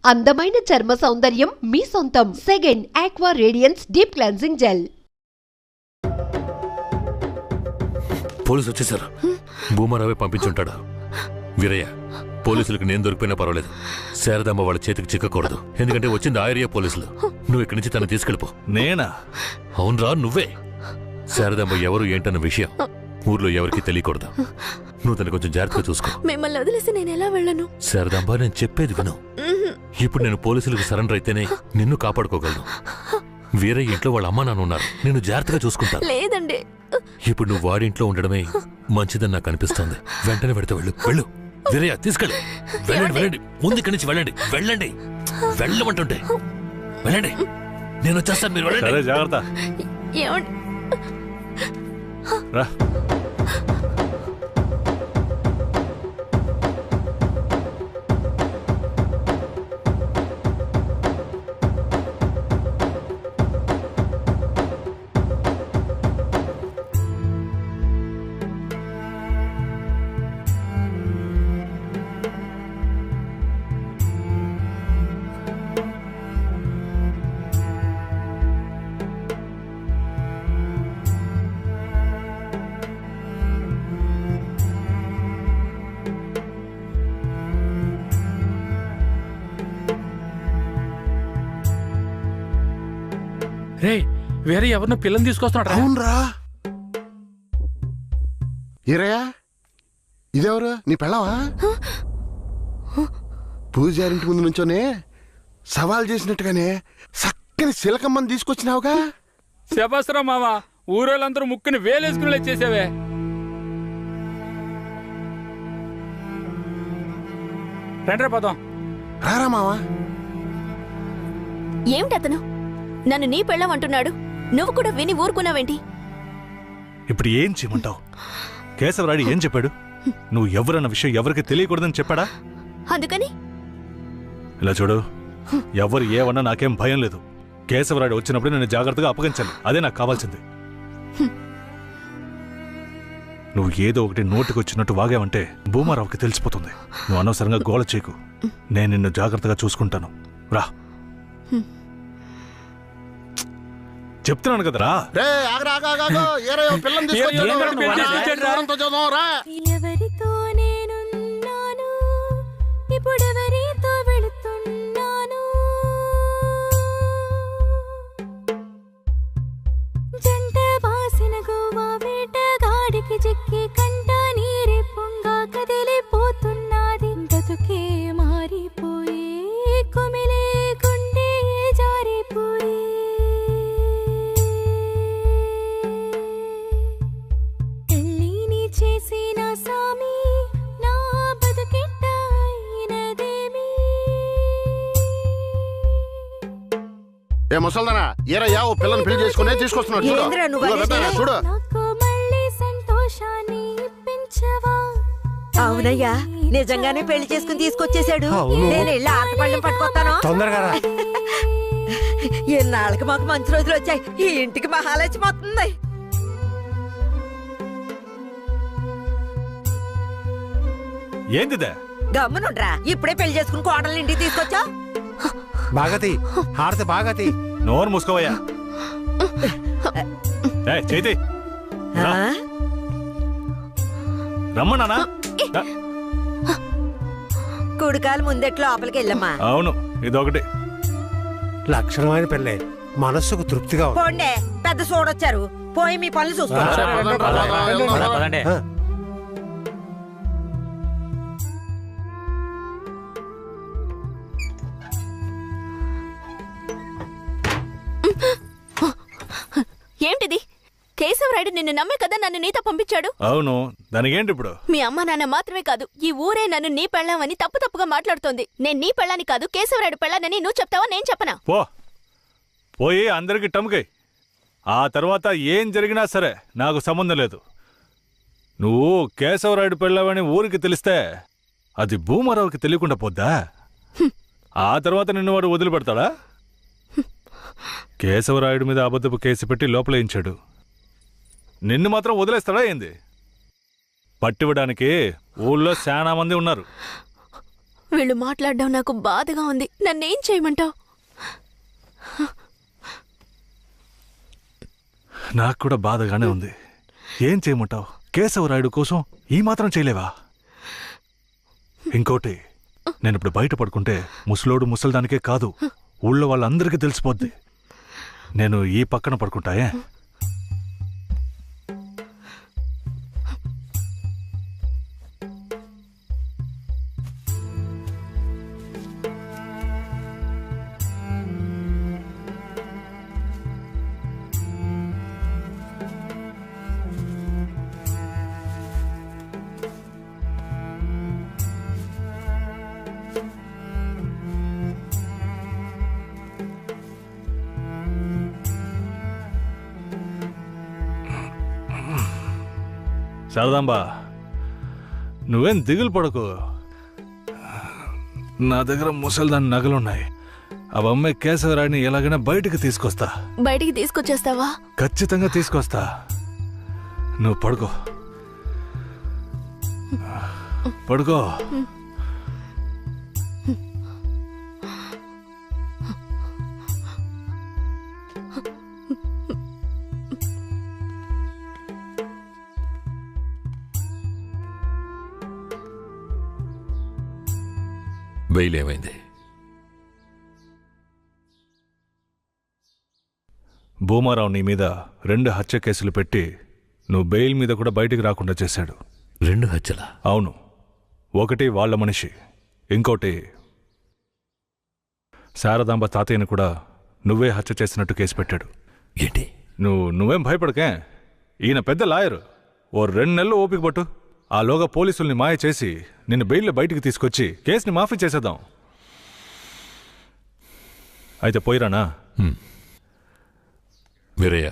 అందమైన చర్మ సౌందర్యం మీ సొంతం. Second aqua radiance deep cleansing gel. Police వచ్చేసారు. భూమారావే పంపించుంటాడు. వీరయ్య, పోలీసులకు నేను దొరికిపోయినా పర్వాలేదు, శారదమ్మ వాళ్ళ చేతికి చిక్కకూడదు. ఎందుకంటే వచ్చింది ఆ ఏరియా పోలీసులు. నువ్వు ఇక్కడి నుంచి తను తీసుకెళ్ళిపో. నేనా? అవునరా, నువ్వే. శారదమ్మ ఎవరు ఏంటన్న విషయం ఊర్లో ఎవరికి తెలియకూడదు. నువ్వు తను కొంచెం జాగ్రత్తగా చూసుకో. మిమ్మల్ని వదిలేసి నేను ఎలా వెళ్ళను? శారదాంబ, నేను చెప్పేది విను. ఇప్పుడు నేను పోలీసులకు సరెండర్ అయితేనే నిన్ను కాపాడుకోగలను. వేరే ఇంట్లో వాళ్ళ అమ్మ నాన్న ఉన్నారు, నేను జాగ్రత్తగా చూసుకుంటాను. లేదండి, ఇప్పుడు నువ్వు వాడింట్లో ఉండడమే మంచిదని నాకు అనిపిస్తోంది. వెంటనే పెడితే వెళ్ళు. వెళ్ళు వీరయ్య, తీసుకెళ్ళి. వెళ్ళండి వెళ్ళండి, ముందు ఇక్కడి నుంచి వెళ్ళండి. వెళ్ళండి, వెళ్ళమంటుంటే వెళ్ళండి. నేను వచ్చేస్తాను, మీరు వెళ్ళండి. జాగ్రత్త. రా. రే, వేరే ఎవరినో పిల్లని తీసుకొస్తున్నాడు. అవునరా. ఈరయ్యా, ఇదెవరు? నీ పెళ్ళవా? పూజారింటి ముందు నుంచోనే సవాల్ చేసినట్టుగానే చక్కని శిలకమ్మని తీసుకొచ్చినావుగా. శబాసరా మామ, ఊరోళ్ళందరూ ముక్కుని వేలేసుకునేలా చేసావే. రండ్రా పోదాం. రారా మావా. ఏమిటతను నన్ను నీ పెళ్ళం అంటున్నాడు? నువ్వు కూడా విని ఊరుకున్నావేంటి? ఇప్పుడు ఏం చేయమంటావు? కేశవరాయుడు ఏం చెప్పాడు? నువ్వు ఎవరన్న విషయం ఎవరికి తెలియకూడదని చెప్పాడా? అందుకని ఇలా చూడు, ఎవరు ఏమన్నా నాకేం భయం లేదు. కేశవరాయుడు వచ్చినప్పుడు నేను జాగ్రత్తగా అప్పగించాలి, అదే నాకు కావాల్సింది. నువ్వు ఏదో ఒకటి నోటికి వచ్చినట్టు వాగావంటే భూమారావుకి తెలిసిపోతుంది. నువ్వు అనవసరంగా గోల చేయకు. నేను నిన్ను జాగ్రత్తగా చూసుకుంటాను. రా, చెప్తున్నాను కదరా. ఎవరితో నేనున్నాను, ఇప్పుడెవరితో వెళుతున్నాను? జంట బాసిన గోవా వేటగాడికి చిక్కి కంట నీరే పొంగా కదిలిపోతున్నది. బతుకే మారిపోయి కుమిలే గుండె జారిపోయి చేసిన సామి నా బతుకెట్టయినదేమి? ఏ ముసల్దానా, ఈరయ్యా ఓ పిల్లని పెళ్లి చేసుకునే తీసుకొస్తున్నాడు. చూడు. నాకు మళ్ళీ సంతోషాన్ని ఇప్పించవా? అవునయ్యా, నిజంగానే పెళ్లి చేసుకుని తీసుకొచ్చేసాడు. నేను వెళ్ళి ఆటపళ్ళం పట్టుకొస్తాను. తొందరగా. ఎన్నాళ్ళకి మాకు మంచి రోజులు వచ్చాయి. ఈ ఇంటికి మహాలక్ష్మి వస్తుంది. ఏందిదే? గమ్మునుండ్రా, ఇప్పుడే పెళ్లి చేసుకుని కోడలు ఇంటికి తీసుకొచ్చా. బాగతి హారతి బాగతి. నోరు మూసుకోవయ్యా. చేతి రమ్మన్నానా? కుడికాలు ముందెట్లు లోపలికి వెళ్ళమ్మా. అవును, ఇదొకటి లక్షణమైన పెళ్ళే, మనస్సుకు తృప్తిగా. పోండే, పెద్ద చూడొచ్చారు. పోయి మీ పనులు చూసుకోండి. ఏంటిది? కేశవరాయుడు నిన్ను నమ్మే కదా నన్ను నీతో పంపించాడు. అవును, దానికేంటి ఇప్పుడు? మీ అమ్మ నాన్న మాత్రమే కాదు, ఈ ఊరే నన్ను నీ పెళ్ళామని తప్పుగా మాట్లాడుతోంది. నేను నీ పెళ్ళాని కాదు, కేశవరాయుడు పెళ్ళానని నువ్వు చెప్తావా, నేను చెప్పనా? పోయి అందరికి టముకై. ఆ తర్వాత ఏం జరిగినా సరే నాకు సంబంధం లేదు. నువ్వు కేశవరాయుడు పెళ్ళావని ఊరికి తెలిస్తే అది భూమారావుకి తెలియకుండా పోద్దా? ఆ తర్వాత నిన్ను వాడు వదిలిపెడతాడా? కేశవరాయుడు మీద అబద్ధపు కేసు పెట్టి లోపలేయించాడు. నిన్ను మాత్రం వదిలేస్తాడా ఏంది? పట్టివ్వడానికి ఊళ్ళో చాలా మంది ఉన్నారు. వీళ్ళు మాట్లాడడం నాకు బాధగా ఉంది. నన్నేం చేయమంటావు? నాకు కూడా బాధగానే ఉంది. ఏం చేయమంటావు? కేశవరాయుడు కోసం ఈ మాత్రం చేయలేవా? ఇంకోటి, నేను ఇప్పుడు బయట పడుకుంటే ముసలోడు ముసలిదానికే కాదు, ఊళ్ళో వాళ్ళందరికీ తెలిసిపోద్ది. నేను ఈ పక్కన పడుకుంటాయే. శారదాంబా, నువ్వేం దిగులు పడకు. నా దగ్గర ముసలిదాని నగలున్నాయి. అవమ్మే కేశవరాయుడిని ఎలాగైనా బయటికి తీసుకొస్తా. బయటికి తీసుకొచ్చేస్తావా? ఖచ్చితంగా తీసుకొస్తా. నువ్వు పడుకో, పడుకో. బెయిల్ ఏమైంది? భూమారావు నీ మీద 2 హత్య కేసులు పెట్టి నువ్వు బెయిల్ మీద కూడా బయటికి రాకుండా చేశాడు. 2 హత్యలా? అవును. ఒకటి వాళ్ళ మనిషి, ఇంకోటి శారదాంబ తాతయ్యను కూడా నువ్వే హత్య చేసినట్టు కేసు పెట్టాడు. ఏంటి? నువ్వేం భయపడకే. ఈయన పెద్ద లాయరు. ఓ 2 నెలలు ఓపిక పట్టు. ఆలోగా పోలీసుల్ని మాయ చేసి నిన్ను బెయిల్లో బయటికి తీసుకొచ్చి కేసుని మాఫీ చేసేద్దాం. అయితే పోయిరానా? వీరయ్య,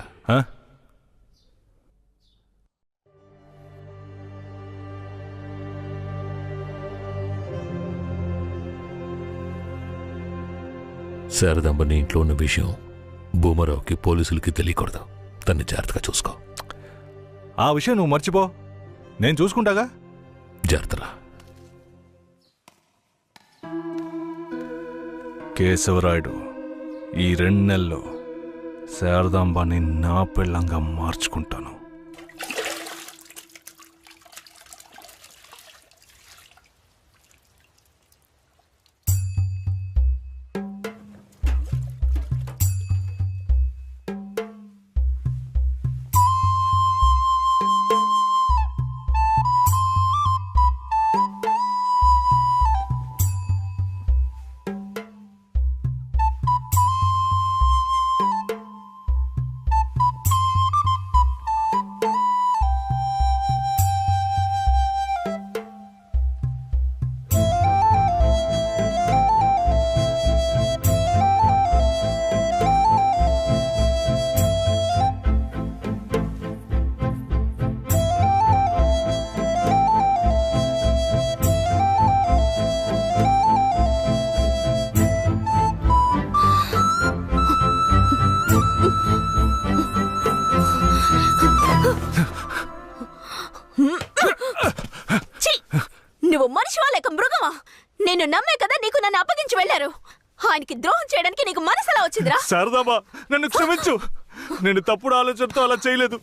శారదాంబ నీ ఇంట్లో ఉన్న విషయం భూమారావుకి పోలీసులకి తెలియకూడదు. తన్ని జాగ్రత్తగా చూసుకో. ఆ విషయం నువ్వు మర్చిపో, నేను చూసుకుంటాగా. జాగ్రత్తరా. కేశవరాయుడు ఈ 2 నెలల్లో శారదాంబాని నా పెళ్ళంగా మార్చుకుంటాను. నువ్వు మనిషివా లేక మృగమా? నేను నమ్మే కదా నీకు నన్ను అప్పగించి వెళ్లారు. ఆయనకి ద్రోహం చేయడానికి నీకు మనసులా వచ్చిందిరా? శారదాంబా, నన్ను క్షమించు. నేను తప్పుడు ఆలోచనతో అలా చేయలేదు.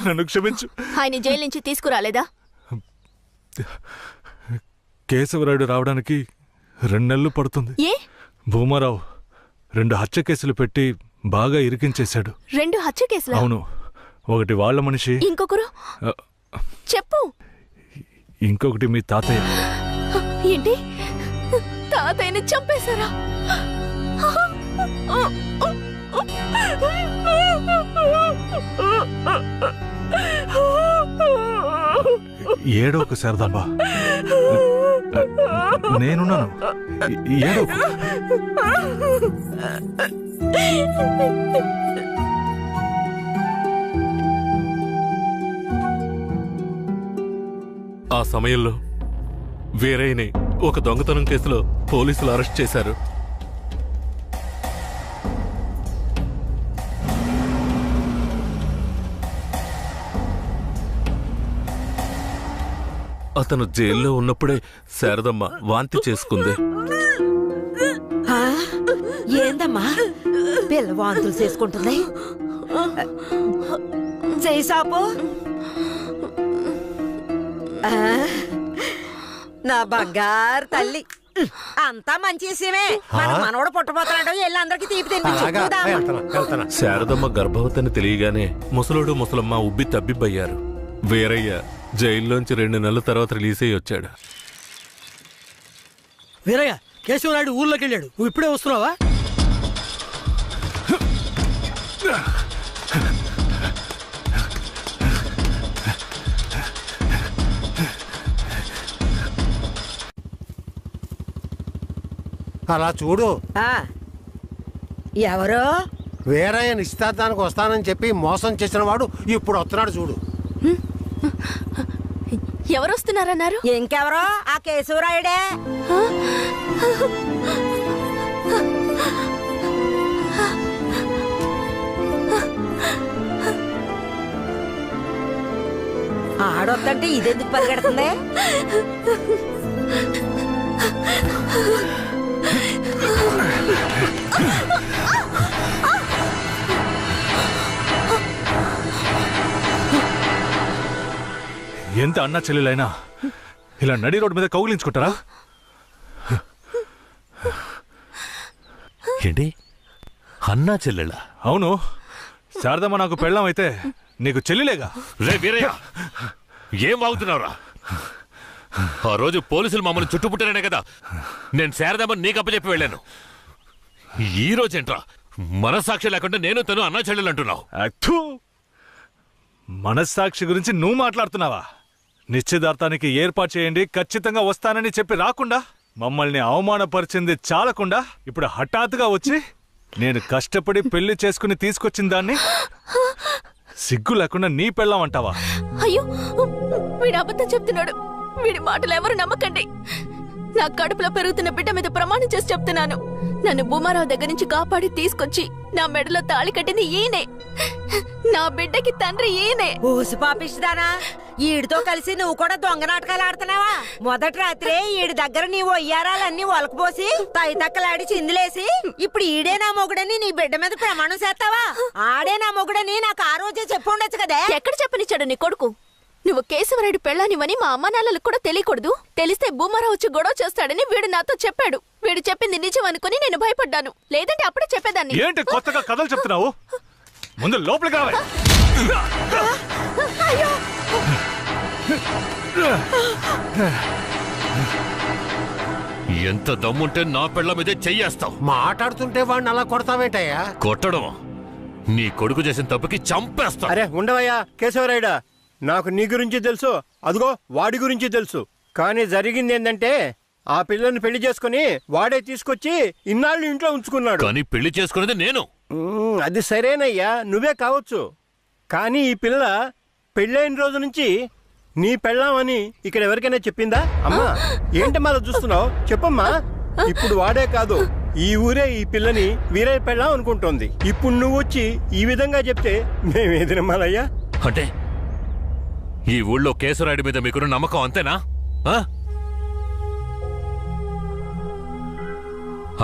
నన్ను క్షమించు. ఆయన జైలు నుంచి తీసుకురాలేదా? కేశవరాయుడు రావడానికి 2 నెలలు పడుతుంది. ఏ? భూమారావు 2 హత్య కేసులు పెట్టి బాగా ఇరికించేశాడు. 2 హత్య కేసులా? అవును. ఒకటి వాళ్ళ మనిషి, ఇంకొకరు చెప్పు. ఇంకొకటి మీ తాతయ్య. ఏంటి? తాతయ్యని చంపేశారా? ఏడోకు శారదాంబా, నేనున్నాను. ఏడోకు. ఆ సమయంలో వీరయ్యని ఒక దొంగతనం కేసులో పోలీసులు అరెస్ట్ చేశారు. అతను జైల్లో ఉన్నప్పుడే శారదమ్మ వాంతి చేసుకుంది. ఆ, ఏందమ్మా పిల్ల వాంతులు చేసుకుంటుంది? చేయి సాపు. ఆ, నా బంగారు తల్లి, అంతా మంచి విషయమే. మన మనవడు పుట్టబోతున్నాడు, వెళ్ళి అందరికి తీపి తినిపించు. శారదమ్మ గర్భవతిని తెలియగానే ముసలోడు ముసలమ్మ ఉబ్బి తబ్బిబ్బయ్యారు. వీరయ్య జైల్లోంచి 2 నెలల తర్వాత రిలీజ్ అయ్యి వచ్చాడు. వీరయ్య, కేశవనాయుడు ఊర్లోకి వెళ్ళాడు, నువ్వు ఇప్పుడే వస్తున్నావా? అలా చూడు. ఎవరో వీరయ్య నిశ్చితార్థానికి వస్తానని చెప్పి మోసం చేసిన వాడు ఇప్పుడు వస్తున్నాడు చూడు. ఎవరొస్తున్నారన్నారు? ఇంకెవరో ఆ కేశవరాయుడే. ఆడొద్దంటే ఇదెందుకు పరిగెడుతుంది? ఎంత అన్నా చెల్లెలైనా ఇలా నడి రోడ్డు మీద కౌగిలించుకుంటారా? ఏంటి అన్నా చెల్లెళ్ళా? అవును, శారదమ్మ నాకు పెళ్ళాం అయితే నీకు చెల్లిలేగా. రే వీరయ్య, ఏం వాగుతున్నావురా? ఆ రోజు పోలీసులు మమ్మల్ని చుట్టుముట్టారనే కదా నేను శారదమ్మని నీకు అప్పచెప్పి వెళ్ళాను. ఈ రోజేంట్రా మనస్సాక్షి లేకుండా నేను తను అన్నా చెల్లెలు అంటున్నావు? మనస్సాక్షి గురించి నువ్వు మాట్లాడుతున్నావా? నిశ్చితార్థానికి ఏర్పాటు చేయండి, ఖచ్చితంగా వస్తానని చెప్పి రాకుండా మమ్మల్ని అవమానపరిచింది చాలకుండా ఇప్పుడు హఠాత్తుగా వచ్చి నేను కష్టపడి పెళ్లి చేసుకుని తీసుకొచ్చిన దాన్ని సిగ్గు లేకుండా నీ పెళ్ళాం అంటావా? అయ్యో, వీడు అబద్ధం చెప్తున్నాడు. వీడి మాటలు ఎవరు నమ్మకండి. నా కడుపులో పెరుగుతున్న బిడ్డ మీద ప్రమాణం చేసి చెప్తున్నాను. నన్ను భూమారావు దగ్గర నుంచి కాపాడి తీసుకొచ్చి నా మెడలో తాళి కట్టింది ఈయనే. నా బిడ్డకి తండ్రి ఈయనే. ఊసి పాపిస్తానా? ఈడితో కలిసి నువ్వు కూడా దొంగ నాటకాలు ఆడుతున్నావా? మొదటి రాత్రే ఈడి దగ్గర నీ ఒయ్యారాలన్నీ ఒలకపోసి తైతక్కలాడి చిందులేసి ఇప్పుడు ఈడే నా మొగుడని నీ బిడ్డ మీద ప్రమాణం చేస్తావా? ఆడే నా మొగుడని నాకు ఆ రోజే చెప్పు ఉండొచ్చు కదే. ఎక్కడ చెప్పనిచ్చాడు నీ కొడుకు? నువ్వు కేశవరాయుడు పెళ్ళానివని మా అమ్మ నాన్నలకు కూడా తెలియకూడదు. తెలిస్తే భూమారావు వచ్చి గొడవ చేస్తాడని వీడు నాతో చెప్పాడు. వీడు చెప్పింది నిజం అనుకుని నేను భయపడ్డాను, లేదంటే అప్పుడే చెప్పేదాన్ని. ఏంటి కొత్తగా కథలు చెప్తున్నావు? ముందు లోపలికి రావే. ఎంత దమ్ముంటే నా పెళ్ళ మీదే చెయ్యేస్తావు? మాట్లాడుతుంటే వాడిని అలా కొడతావేంటయ్యా? కొట్టడం నీ కొడుకు చేసిన తప్పుకి చంపేస్తా. అరే ఉండవయ్యా కేశవరాయుడా, నాకు నీ గురించి తెలుసు, అదిగో వాడి గురించి తెలుసు. కానీ జరిగింది ఏంటంటే ఆ పిల్లని పెళ్లి చేసుకుని వాడే తీసుకొచ్చి ఇన్నాళ్ళు ఇంట్లో ఉంచుకున్నాడు. కానీ పెళ్లి చేసుకునేది నేను. అది సరేనయ్యా, నువ్వే కావచ్చు. కానీ ఈ పిల్ల పెళ్ళైన రోజు నుంచి నీ పెళ్ళామని ఇక్కడ ఎవరికైనా చెప్పిందా? అమ్మా ఏంటమ్మా చూస్తున్నావు? చెప్పమ్మా. ఇప్పుడు వాడే కాదు, ఈ ఊరే ఈ పిల్లని వీరయ్య పెళ్ళాం అనుకుంటోంది. ఇప్పుడు నువ్వు వచ్చి ఈ విధంగా చెప్తే మేమేది నమ్మాలయ్యా? అంటే ఈ ఊళ్ళో కేశవరాయుడి మీద మీకున్న నమ్మకం అంతేనా?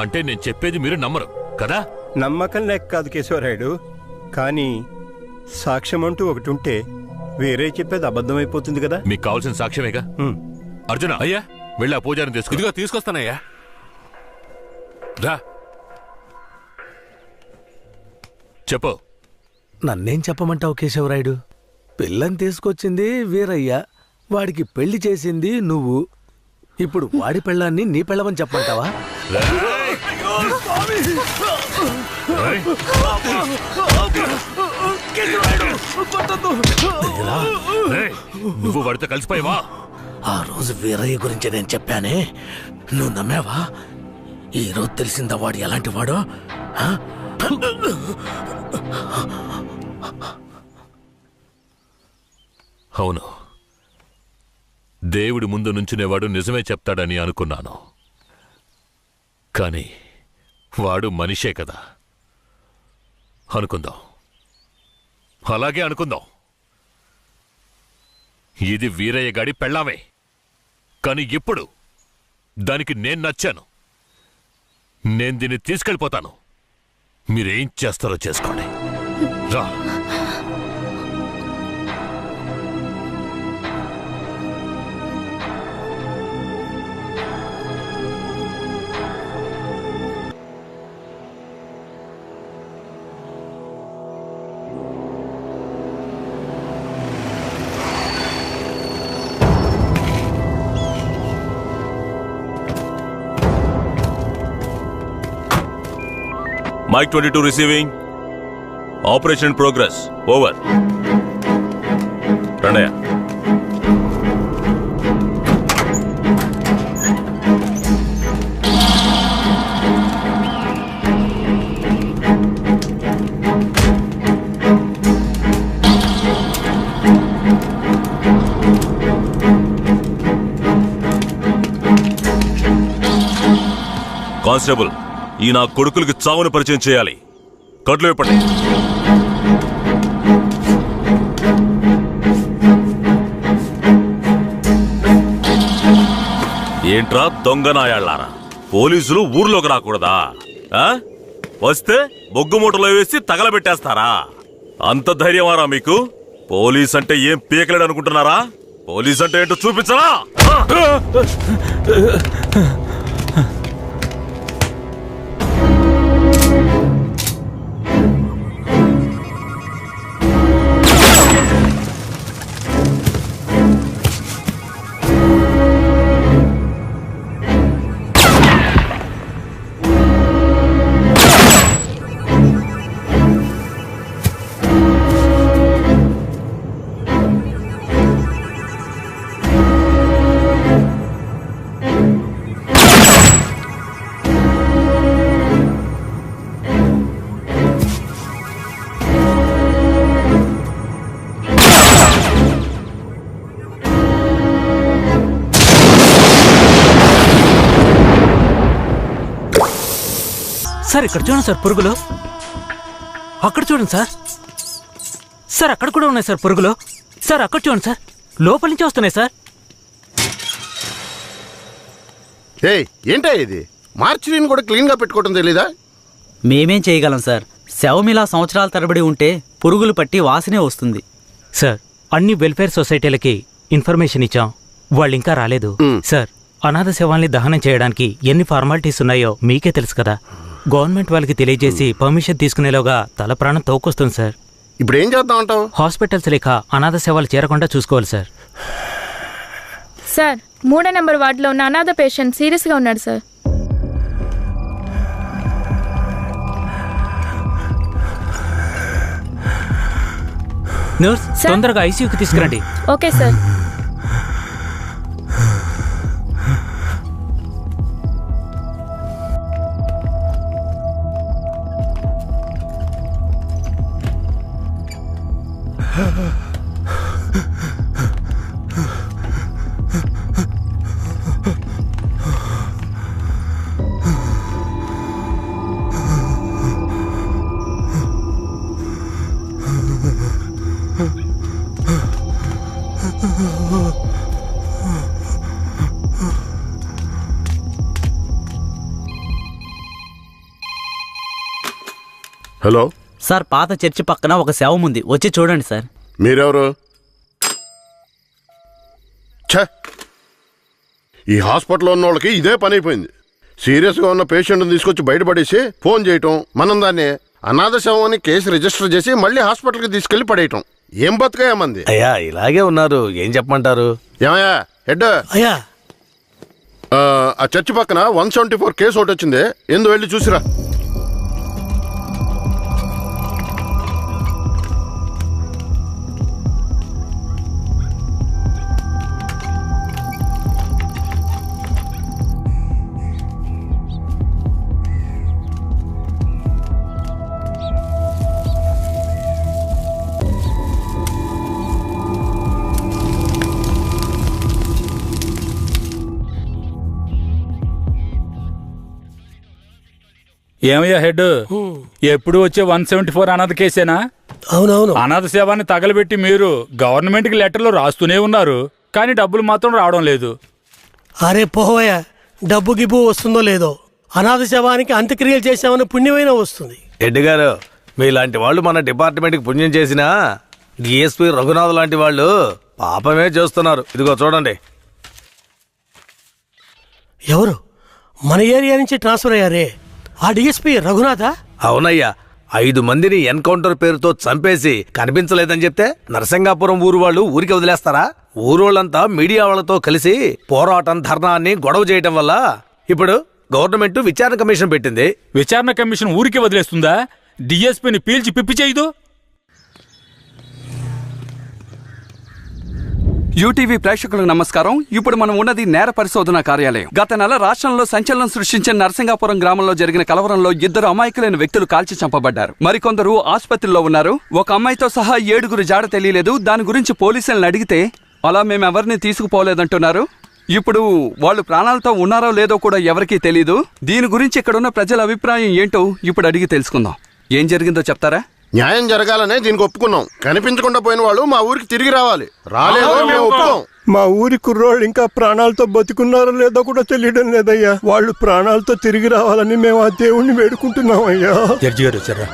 అంటే నేను చెప్పేది మీరు నమ్మరు కదా? నమ్మకం లేక కాదు కేశవరాయుడు, కానీ సాక్ష్యం అంటూ ఒకటి ఉంటే వేరే చెప్పేది అబద్ధమైపోతుంది కదా. మీకు కావాల్సిన సాక్ష్యమేగా. అర్జున, అయ్యా వెళ్ళి ఆ పూజారిని తీసుకు. ఇదిగో తీసుకొస్తానయ్యా. రా. చెప్పు. నన్నేం చెప్పమంటావు కేశవరాయుడు? పిల్లని తీసుకొచ్చింది వీరయ్య, వాడికి పెళ్లి చేసింది నువ్వు. ఇప్పుడు వాడి పెళ్ళాన్ని నీ పెళ్ళమని చెప్పమంటావా? నువ్వు వాడితో కలిసిపోయావా? ఆ రోజు వీరయ్య గురించి నేను చెప్పానే, నువ్వు నమ్మావా? ఈ రోజు తెలిసిందా వాడు ఎలాంటి వాడో? అవును, దేవుడి ముందు నుంచునేవాడు నిజమే చెప్తాడని అనుకున్నాను. కానీ వాడు మనిషే కదా. అనుకుందాం, అలాగే అనుకుందాం. ఇది వీరయ్య గాడి పెళ్ళామే. కానీ ఇప్పుడు దానికి నేను నచ్చాను. నేను దీన్ని తీసుకెళ్ళిపోతాను. మీరేం చేస్తారో చేసుకోండి. రా. Mike 22 receiving. Operation progress. Over. Ranaya. Constable. ఈ నా కొడుకులకి చావును పరిచయం చేయాలి. కట్లు ఇప్పండి. ఏంట్రా దొంగనాయాళ్ళారా? పోలీసులు ఊర్లోకి రాకూడదా? వస్తే బొగ్గు మూటలో వేసి తగలబెట్టేస్తారా? అంత ధైర్యమారా మీకు? పోలీస్ అంటే ఏం పీకలేడు అనుకుంటున్నారా? పోలీస్ అంటే ఏంటో చూపించరా? సార్ ఇక్కడ చూడండి సార్ పురుగులు. అక్కడ చూడండి సార్. సార్ అక్కడ కూడా ఉన్నాయి సార్ పురుగులు. సార్ అక్కడ చూడండి సార్, లోపల నుంచి వస్తున్నాయి సార్. ఏంటా ఇది? మార్చిని కూడా క్లీన్ గా పెట్టుకోవడం తెలీదా? మేమేం చేయగలం సార్? శవమిలా సంవత్సరాల తరబడి ఉంటే పురుగులు పట్టి వాసనే వస్తుంది. సార్ అన్ని వెల్ఫేర్ సొసైటీలకి ఇన్ఫర్మేషన్ ఇచ్చాం, వాళ్ళు ఇంకా రాలేదు. సార్ అనాథ శవాల్ని దహనం చేయడానికి ఎన్ని ఫార్మాలిటీస్ ఉన్నాయో మీకే తెలుసు కదా. గవర్నమెంట్ వాళ్ళకి తెలియజేసి పర్మిషన్ తీసుకునేలోగా తల ప్రాణం తోకొస్తుంది సార్. ఇప్పుడు ఏం చేద్దాం అంటావు? హాస్పిటల్స్ లేక అనాథ శవాలు చేరకుండా చూసుకోవాలి సార్. సార్ 3వ నెంబర్ వార్డులో ఉన్న అనాథ పేషెంట్ సీరియస్ గా ఉన్నాడు సార్. నర్స్ తొందరగా ఐసీయూకి తీసుకురండి. Okay sir. హలో సార్, పాత చర్చి పక్కన ఒక శవం ఉంది, వచ్చి చూడండి సార్. మీరెవరు? ఈ హాస్పిటల్లో ఉన్న వాళ్ళకి ఇదే పని అయిపోయింది. సీరియస్గా ఉన్న పేషెంట్ని తీసుకొచ్చి బయటపడేసి ఫోన్ చేయటం, మనం దాన్ని అనాథ శవం అని కేసు రిజిస్టర్ చేసి మళ్ళీ హాస్పిటల్కి తీసుకెళ్లి పడేయటం. ఏం బతుకయ్యామంది? అయ్యా ఇలాగే ఉన్నారు, ఏం చెప్పమంటారు? ఏమయ్యా హెడ్? అయ్యా ఆ చర్చి పక్కన 174 కేసు ఒకటి వచ్చింది, ఎందు వెళ్ళి చూసిరా. ఏమయ్యా హెడ్, ఎప్పుడు వచ్చే 174 అనాథ కేసేనా? అవునవును. అనాథ సేవాన్ని తగలబెట్టి మీరు గవర్నమెంట్కి లెటర్లు రాస్తూనే ఉన్నారు, కానీ డబ్బులు మాత్రం రావడం లేదు. అరే పోవయ్యా, డబ్బు గిబ్బు వస్తుందో లేదో, అనాథ శవానికి అంత్యక్రియలు చేసామని పుణ్యమైనా వస్తుంది. రెడ్డి గారు, మీలాంటి వాళ్ళు మన డిపార్ట్మెంట్కి పుణ్యం చేసినా డిఎస్పీ రఘునాథ్ లాంటి వాళ్ళు పాపమే చేస్తున్నారు. ఇదిగో చూడండి. ఎవరు మన ఏరియా నుంచి ట్రాన్స్ఫర్ అయ్యారే, ఆ డిఎస్పీ రఘునాథా? అవునయ్యా, 5 మందిని ఎన్కౌంటర్ పేరుతో చంపేసి కనిపించలేదని చెప్తే నరసింగాపురం ఊరు వాళ్ళు ఊరికి వదిలేస్తారా? ఊరోళ్ళంతా మీడియా వాళ్ళతో కలిసి పోరాటం, ధర్నాన్ని గొడవ చేయటం వల్ల ఇప్పుడు గవర్నమెంట్ విచారణ కమిషన్ పెట్టింది. విచారణ కమిషన్ ఊరికి వదిలేస్తుందా? డిఎస్పీని పీల్చి పిప్పి చేయదు. యూటీవీ ప్రేక్షకులకు నమస్కారం. ఇప్పుడు మనం ఉన్నది నేర పరిశోధన కార్యాలయం. గత నెల రాష్ట్రంలో సంచలనం సృష్టించిన నరసింగాపురం గ్రామంలో జరిగిన కలవరంలో 2 అమాయకులైన వ్యక్తులు కాల్చి చంపబడ్డారు. మరికొందరు ఆసుపత్రిలో ఉన్నారు. ఒక అమ్మాయితో సహా 7 జాడ తెలియలేదు. దాని గురించి పోలీసులను అడిగితే అలా మేమెవరిని తీసుకుపోలేదంటున్నారు. ఇప్పుడు వాళ్ళు ప్రాణాలతో ఉన్నారో లేదో కూడా ఎవరికీ తెలీదు. దీని గురించి ఇక్కడున్న ప్రజల అభిప్రాయం ఏంటో ఇప్పుడు అడిగి తెలుసుకుందాం. ఏం జరిగిందో చెప్తారా? న్యాయం జరగాలనే దీనికి ఒప్పుకున్నాం. కనిపించకుండా పోయిన వాళ్ళు మా ఊరికి తిరిగి రావాలి. రాలేదో మేము ఒప్పుకోం. మా ఊరి కుర్రోళ్ళు ఇంకా ప్రాణాలతో బతికున్నారో లేదో కూడా తెలియడం లేదయ్యా. వాళ్ళు ప్రాణాలతో తిరిగి రావాలని మేము ఆ దేవుణ్ణి వేడుకుంటున్నాం అయ్యా. జడ్జి గారు వచ్చారా?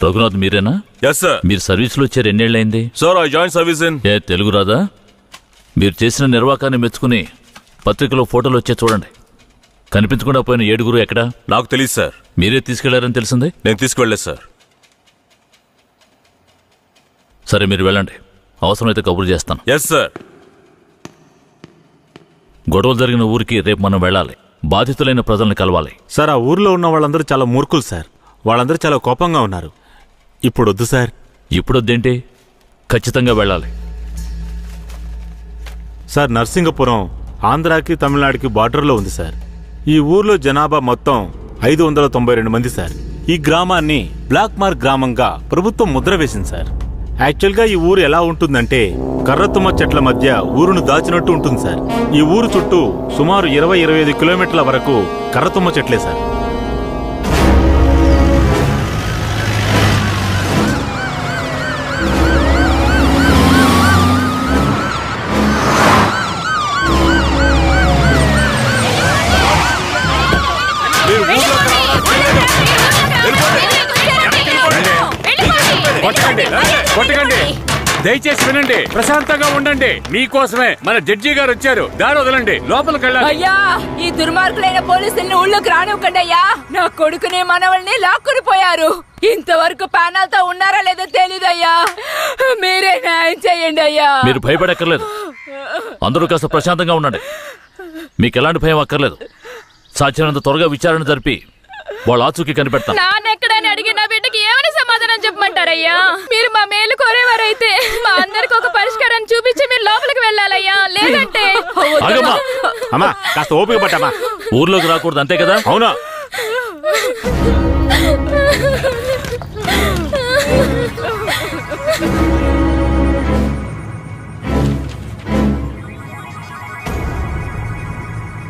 రఘునాథ్ మీరేనా? Yes sir. మీరు సర్వీస్లో వచ్చారు ఎన్నేళ్ళైంది? Sir I join service in. Telugu రాదా? మీరు చేసిన నిర్వాకాన్ని మెచ్చుకుని పత్రికలో ఫోటోలు వచ్చే చూడండి. కనిపించకుండా పోయిన 7 ఎక్కడా? నాకు తెలియదు సార్. మీరే తీసుకెళ్లారని తెలిసింది. నేను తీసుకువెళ్ళలేదు సార్. సరే మీరు వెళ్ళండి, అవసరమైతే కబురు చేస్తాను. Yes sir. గొడవలు జరిగిన ఊరికి రేపు మనం వెళ్ళాలి. బాధితులైన ప్రజల్ని కలవాలి. సార్, ఆ ఊర్లో ఉన్న వాళ్ళందరూ చాలా మూర్ఖులు సార్. వాళ్ళందరూ చాలా కోపంగా ఉన్నారు. ఇప్పుడు వద్దు సార్. ఇప్పుడు వద్దేంటి? ఖచ్చితంగా వెళ్ళాలి సార్. నర్సింగపురం ఆంధ్రాకి తమిళనాడుకి బార్డర్లో ఉంది సార్. ఈ ఊర్లో జనాభా మొత్తం 592 మంది సార్. ఈ గ్రామాన్ని బ్లాక్ మార్క్ గ్రామంగా ప్రభుత్వం ముద్ర వేసింది సార్. యాక్చువల్గా ఈ ఊరు ఎలా ఉంటుందంటే కర్రతుమ్మ చెట్ల మధ్య ఊరును దాచినట్టు ఉంటుంది సార్. ఈ ఊరు చుట్టూ సుమారు 20-25 కిలోమీటర్ల వరకు కర్రతుమ్మ చెట్లే సార్. కొట్టకండి, దయచేసి వినండి, ప్రశాంతంగా ఉండండి. మీకోసమే మన జడ్జి గారు వచ్చారు. దారి వదలండి, లోపలికి వెళ్ళాలి. అయ్యా, ఈ దుర్మార్గులైన పోలీసుల్ని ఊళ్ళోకి రానివ్వకండి అయ్యా. నా కొడుకుని మనవల్ని లాక్కుని పోయారు. ఇంతవరకు ప్యానల్తో ఉన్నారా లేదో తెలీదయ్యా. మీరే న్యాయం చేయండి అయ్యా. మీరు భయపడక్కర్లేదు. అందరూ కాస్త ప్రశాంతంగా ఉండండి. మీకు ఎలాంటి భయం అక్కర్లేదు. సాధ్యమైనంత త్వరగా విచారణ జరిపి వాళ్ళ ఆచూకీ కనిపెడతాం. నాన్నెక్కడని అడిగి నా బిడ్డకి ఏమని సమాధానం చెప్పమంటారయ్యా? మీరు మా మేలు కోరేవారైతే మా అందరికి ఒక పరిష్కారం చూపించి మీరు లోపలికి వెళ్ళాలయ్యా. లేదంటే అమ్మా కాస్త ఓపిక పట్టమ్మా. ఊర్లోకి రాకూడదు అంతే కదా? అవునా?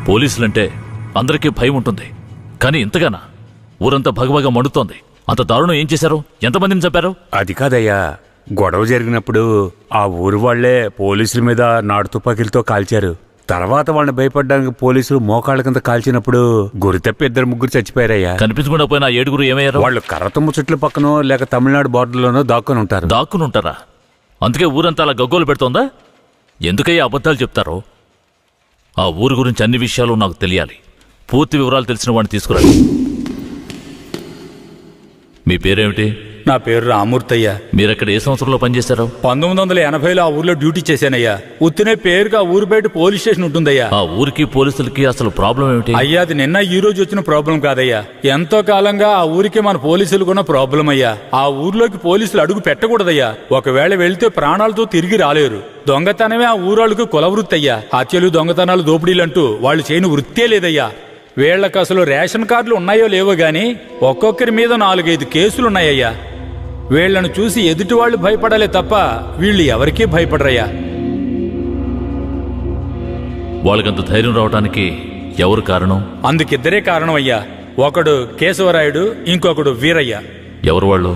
పోలీసులంటే అందరికీ భయం ఉంటుంది, కానీ ఇంతగానా? ఊరంతా భగభగ మండుతోంది. అంత దారుణం ఏం చేశారు? ఎంతమందిని చంపారు? అది కాదయ్యా, గొడవ జరిగినప్పుడు ఆ ఊరు వాళ్లే పోలీసుల మీద నాటు తుపాకీలతో కాల్చారు. తర్వాత వాళ్ళని భయపడడానికి పోలీసులు మోకాళ్ళ కింద కాల్చినప్పుడు గురితప్పి 2-3 చచ్చిపోయారయ్యా. కనిపించకుండా పోయిన 7 ఏమయ్యారు? వాళ్ళు కర్రతుమ్మ చెట్ల పక్కనో లేక తమిళనాడు బార్డర్లోనో దాక్కుని ఉంటారు. దాక్కుని ఉంటారా? అందుకే ఊరంతా అలా గగ్గోలు పెడుతోందా? ఎందుకయ్యా అబద్ధాలు చెప్తారో? ఆ ఊరు గురించి అన్ని విషయాలు నాకు తెలియాలి. పూర్తి వివరాలు తెలిసిన వాడిని తీసుకురండి. మీ పేరేమిటి? నా పేరు రామూర్తయ్య. మీరక్కడ ఏ సంవత్సరంలో పనిచేశారు? 1980లో ఆ ఊర్లో డ్యూటీ చేశానయ్యా. ఉత్తినే పేరుగా ఊరు బయట పోలీస్ స్టేషన్ ఉంటుందయ్యా. ఆ ఊరికి పోలీసులకి అసలు ప్రాబ్లం ఏమిటి? అయ్యా, అది నిన్న ఈ రోజు వచ్చిన ప్రాబ్లం కాదయ్యా. ఎంతో కాలంగా ఆ ఊరికి మన పోలీసులకున్న ప్రాబ్లం అయ్యా. ఆ ఊర్లోకి పోలీసులు అడుగు పెట్టకూడదయ్యా. ఒకవేళ వెళ్తే ప్రాణాలతో తిరిగి రాలేరు. దొంగతనమే ఆ ఊరాళ్ళకు కులవృత్తి అయ్యా. హత్యలు, దొంగతనాలు, దోపిడీలంటూ వాళ్ళు చేయని వృత్తే లేదయ్యా. వీళ్లకు అసలు రేషన్ కార్డులు ఉన్నాయో లేవో గాని ఒక్కొక్కరి మీద 4-5 కేసులున్నాయ్యా. వీళ్లను చూసి ఎదుటి వాళ్ళు భయపడాలే తప్ప వీళ్ళు ఎవరికీ భయపడరయ్యా. వాళ్ళకంత ధైర్యం రావడానికి ఎవరు కారణం? అందుకిద్దరే కారణం అయ్యా. ఒకడు కేశవరాయుడు, ఇంకొకడు వీరయ్య. ఎవరు వాళ్ళు?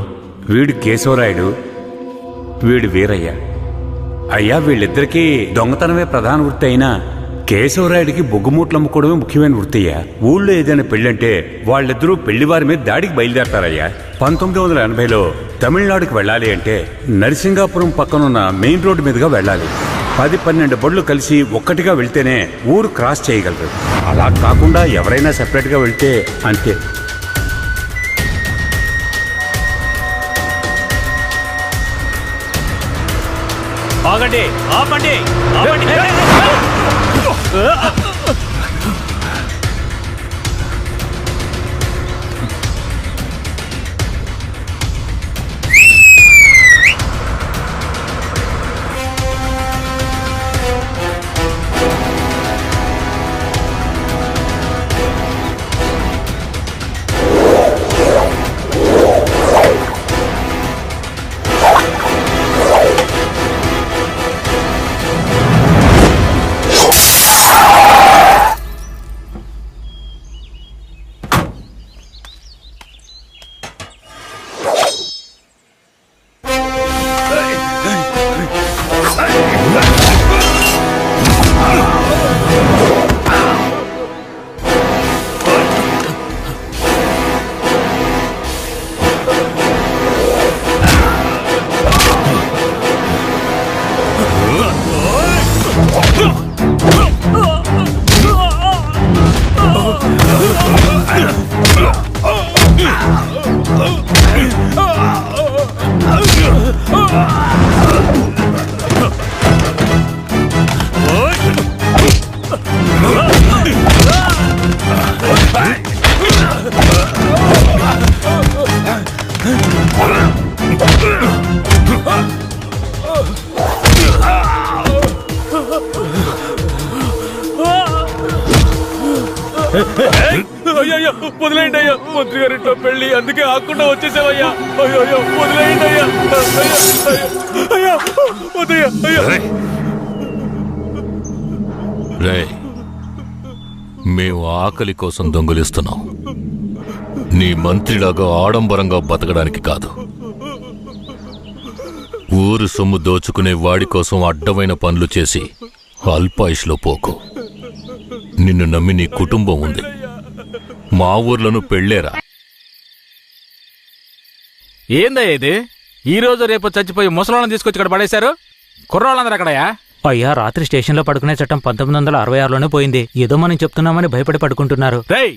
వీడు కేశవరాయుడు, వీడు వీరయ్య. అయ్యా, వీళ్ళిద్దరికీ దొంగతనమే ప్రధాన వృత్తి అయినా కేశవరాయుడికి బొగ్గుమూట్లు అమ్ముకోవడమే ముఖ్యమైన వృత్తి అయ్యా. ఊళ్ళో ఏదైనా పెళ్ళంటే వాళ్ళిద్దరూ పెళ్లివారి మీద దాడికి బయలుదేరతారయ్యా. 1980లో తమిళనాడుకి వెళ్ళాలి అంటే నరసింగాపురం పక్కనున్న మెయిన్ రోడ్డు మీదుగా వెళ్ళాలి. 10-12 బళ్ళు కలిసి ఒక్కటిగా వెళ్తేనే ఊరు క్రాస్ చేయగలరు. అలా కాకుండా ఎవరైనా సెపరేట్గా వెళ్తే అంతే. ఆగండి, ఆపండి, ఆపండి. అయ్యో, వదిలేయండి అయ్యా. మంత్రి గారింట్లో పెళ్లి, అందుకే ఆకుండా వచ్చేసావయ్యా. అయ్యో, వదిలేయండి అయ్యా. అయ్యా, వద్దయ్యా. అయ్యా, రే, మేము ఆకలి కోసం దొంగలిస్తున్నాం. నీ మంత్రిలాగా ఆడంబరంగా బతకడానికి కాదు. ఊరు సొమ్ము దోచుకునే వాడి కోసం అడ్డమైన పనులు చేసి అల్పాయుష్లో పోకు. నిన్ను నమ్మి నీ కుటుంబం ఉంది. మా ఊర్లను పెళ్ళేరా. ఏందయ్యా ఇది? ఈ రోజు రేపు చచ్చిపోయి ముసలాళ్ళని తీసుకొచ్చి ఇక్కడ పడేశారు. కుర్రాళ్ళందరూ అక్కడయా? అయ్యా, రాత్రి స్టేషన్లో పడుకునే చట్టం 1966లోనే పోయింది. ఏదో మనం చెప్తున్నామని భయపడి పడుకుంటున్నారు. రేయ్,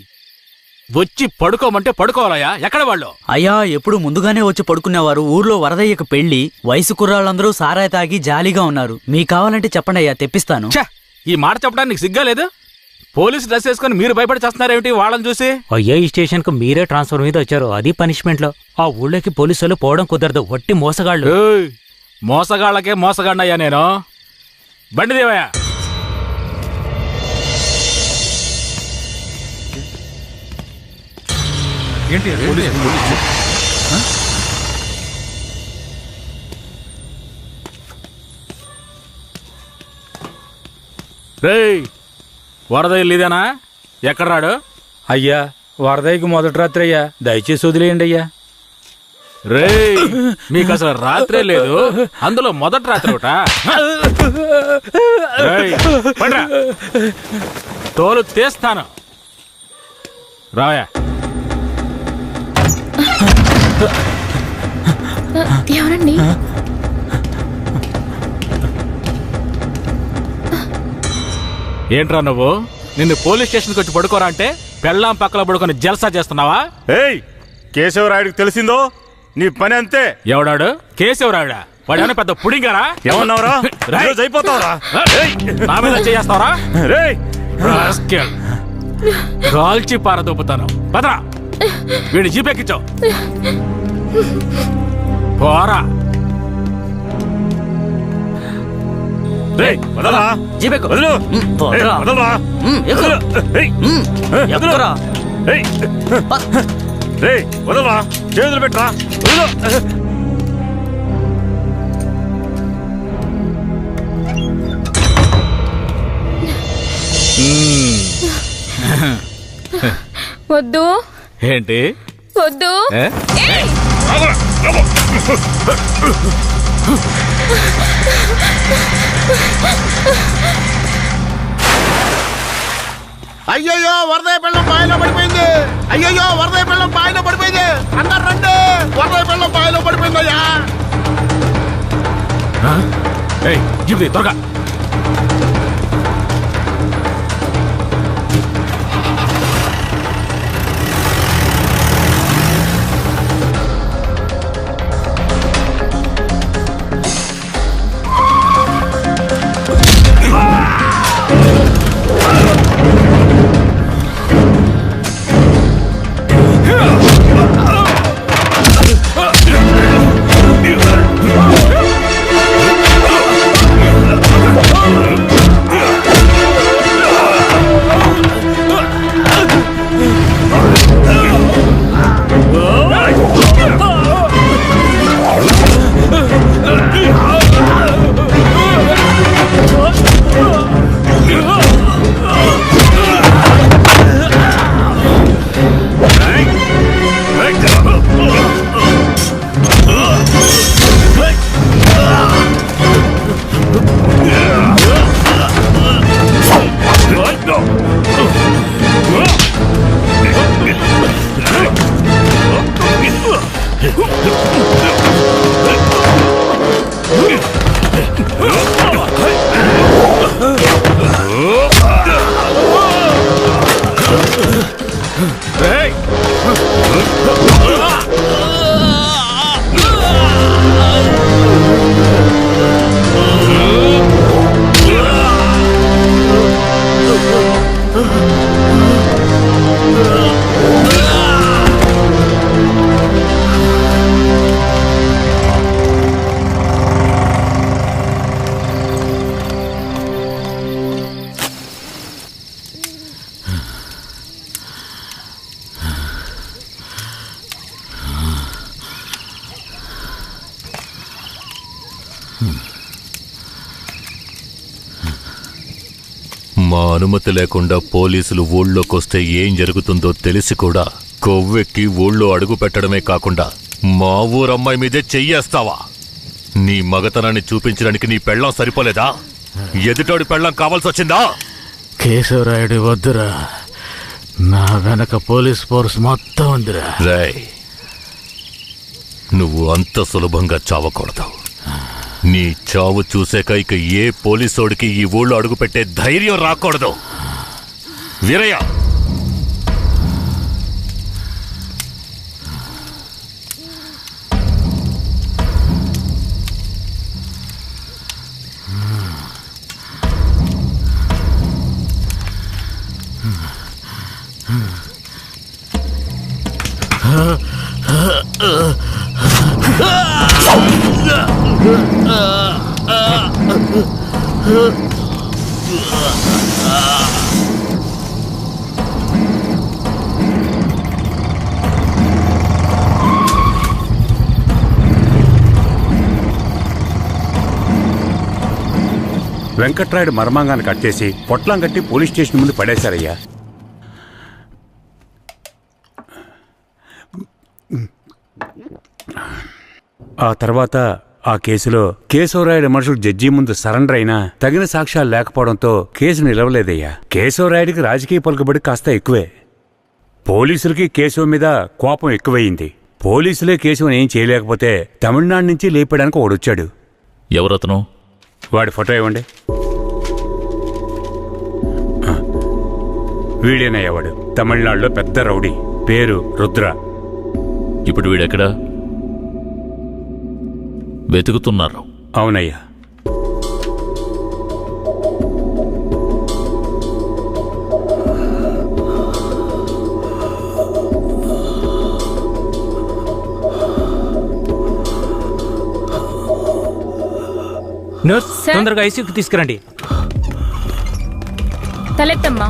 వచ్చి పడుకోమంటే పడుకోవాలయ్యా. ఎక్కడ వాళ్ళు? అయ్యా, ఎప్పుడు ముందుగానే వచ్చి పడుకునేవారు. ఊర్లో వరదయ్యకు పెళ్లి, వయసు కుర్రాళ్ళందరూ సారాయి తాగి జాలీగా ఉన్నారు. మీకు కావాలంటే చెప్పండి అయ్యా, తెప్పిస్తాను. ఈ మాట చెప్పడానికి సిగ్గా లేదు? పోలీసు డ్రెస్ వేసుకుని మీరు భయపడి చేస్తున్నారేమిటి వాళ్ళని చూసి? అయ్యా, ఈ స్టేషన్ కు మీరే ట్రాన్స్ఫర్ మీద వచ్చారు. అది పనిష్మెంట్ లో. ఆ ఊళ్ళోకి పోలీసులు పోవడం కుదరదు. వట్టి మోసగాళ్ళు. మోసగాళ్ళకే మోసగాడినయ్యా నేను. బండి దేవయ్యా. ఏంటి రేయ్, వరదయ్య ఇదేనా? ఎక్కడ రాడు? అయ్యా, వరదయ్యకి మొదటి రాత్రి అయ్యా, దయచేసి వదిలేయండి అయ్యా. రేయ్, మీకు అసలు రాత్రే లేదు, అందులో మొదటి రాత్రి ఒకట. తోలు తీస్తాను. రావయా. ఎవరండి? ఏంట్రా నువ్వు? నిన్ను పోలీస్ స్టేషన్కి వచ్చి పడుకోరా అంటే పెళ్ళాం పక్కన పడుకొని జల్సా చేస్తున్నావా? ఏయ్, కేశవరాయుడికి తెలిసిందో నీ పని అంతే. ఎవడాడు? కేశవరాడా? వాడేమైనా పెద్ద పుడింగారా? ఏమన్నావురా? రోజు అయిపోతావురా? నా మీద చేస్తావరా? రేయ్ కాల్చి పారదొప్పుతాను. పదరా, వీడి జీపెక్కించావు. పోరా. వదలరా, వదలు. వదలరా, వదలరా, చేతులు పెట్టరా, వదలు. వద్దు. ఏంటి వద్దు? అయ్యయ్యో వరదయ్య పిల్లం బాయిలో పడిపోయింది. అయ్యయ్యో వరదయ్య పిల్లం బాయిలో పడిపోయింది. అందరు రండి, వరదయ్య పిల్లం బాయిలో పడిపోయిందయ్యా. త్వరగా. మా అనుమతి లేకుండా పోలీసులు ఊళ్ళోకొస్తే ఏం జరుగుతుందో తెలిసి కూడా కొవ్వెక్కి ఊళ్ళో అడుగు పెట్టడమే కాకుండా మా ఊరమ్మాయి మీదే చెయ్యేస్తావా? నీ మగతనాన్ని చూపించడానికి నీ పెళ్ళం సరిపోలేదా? ఎదుటోడి పెళ్ళం కావాల్సొచ్చిందా? కేశవరాయుడు వద్దురా, నా వెనక పోలీస్ ఫోర్స్ మొత్తం ఉందిరా. రేయ్, నువ్వు అంత సులభంగా చావకూడదు. నీ చావు చూసాక ఇక ఏ పోలీసోడికి ఈ ఊళ్ళో అడుగుపెట్టే ధైర్యం రాకూడదు. వీరయ్య, వెంకట్రాయుడు మర్మాంగాన్ని కట్ చేసి పొట్లం కట్టి పోలీస్ స్టేషన్ ముందు పడేశారయ్యా. ఆ తర్వాత ఆ కేసులో కేశవరాయుడు మనుషులు జడ్జి ముందు సరెండర్ అయినా తగిన సాక్ష్యాలు లేకపోవడంతో కేసు నిలవలేదయ్యా. కేశవరాయుడికి రాజకీయ పలుకుబడి కాస్త ఎక్కువే. పోలీసులకి కేశవ మీద కోపం ఎక్కువయింది. పోలీసులే కేశవని ఏం చేయలేకపోతే తమిళనాడు నుంచి లేపడానికి ఒకడొచ్చాడు. ఎవరతను? వాడి ఫోటో ఇవ్వండి. వీడేనయ్యా వాడు. తమిళనాడులో పెద్ద రౌడీ, పేరు రుద్ర. ఇప్పుడు వీడెక్కడా? వెతుకుతున్నారు. అవునయ్యా. నర్స్, తొందరగా ఐసీయూకి తీసుకురండి. తలెత్తమ్మా.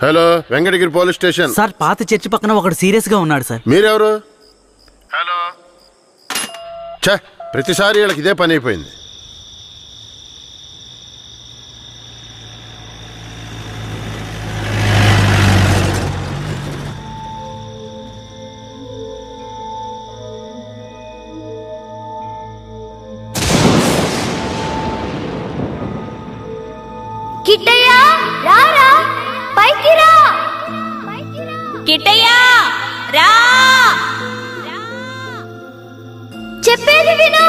Hello, Venkatagiri police station sir. పాత చర్చి పక్కన ఒకడు సీరియస్ గా ఉన్నాడు సార్. మీరెవరు? హలో. ఛ, ప్రతిసారి వీళ్ళకి ఇదే పని అయిపోయింది. కిట్టయ్య రారా, పైకి రా. కిట్టయ్య రా, చెప్పేది విను,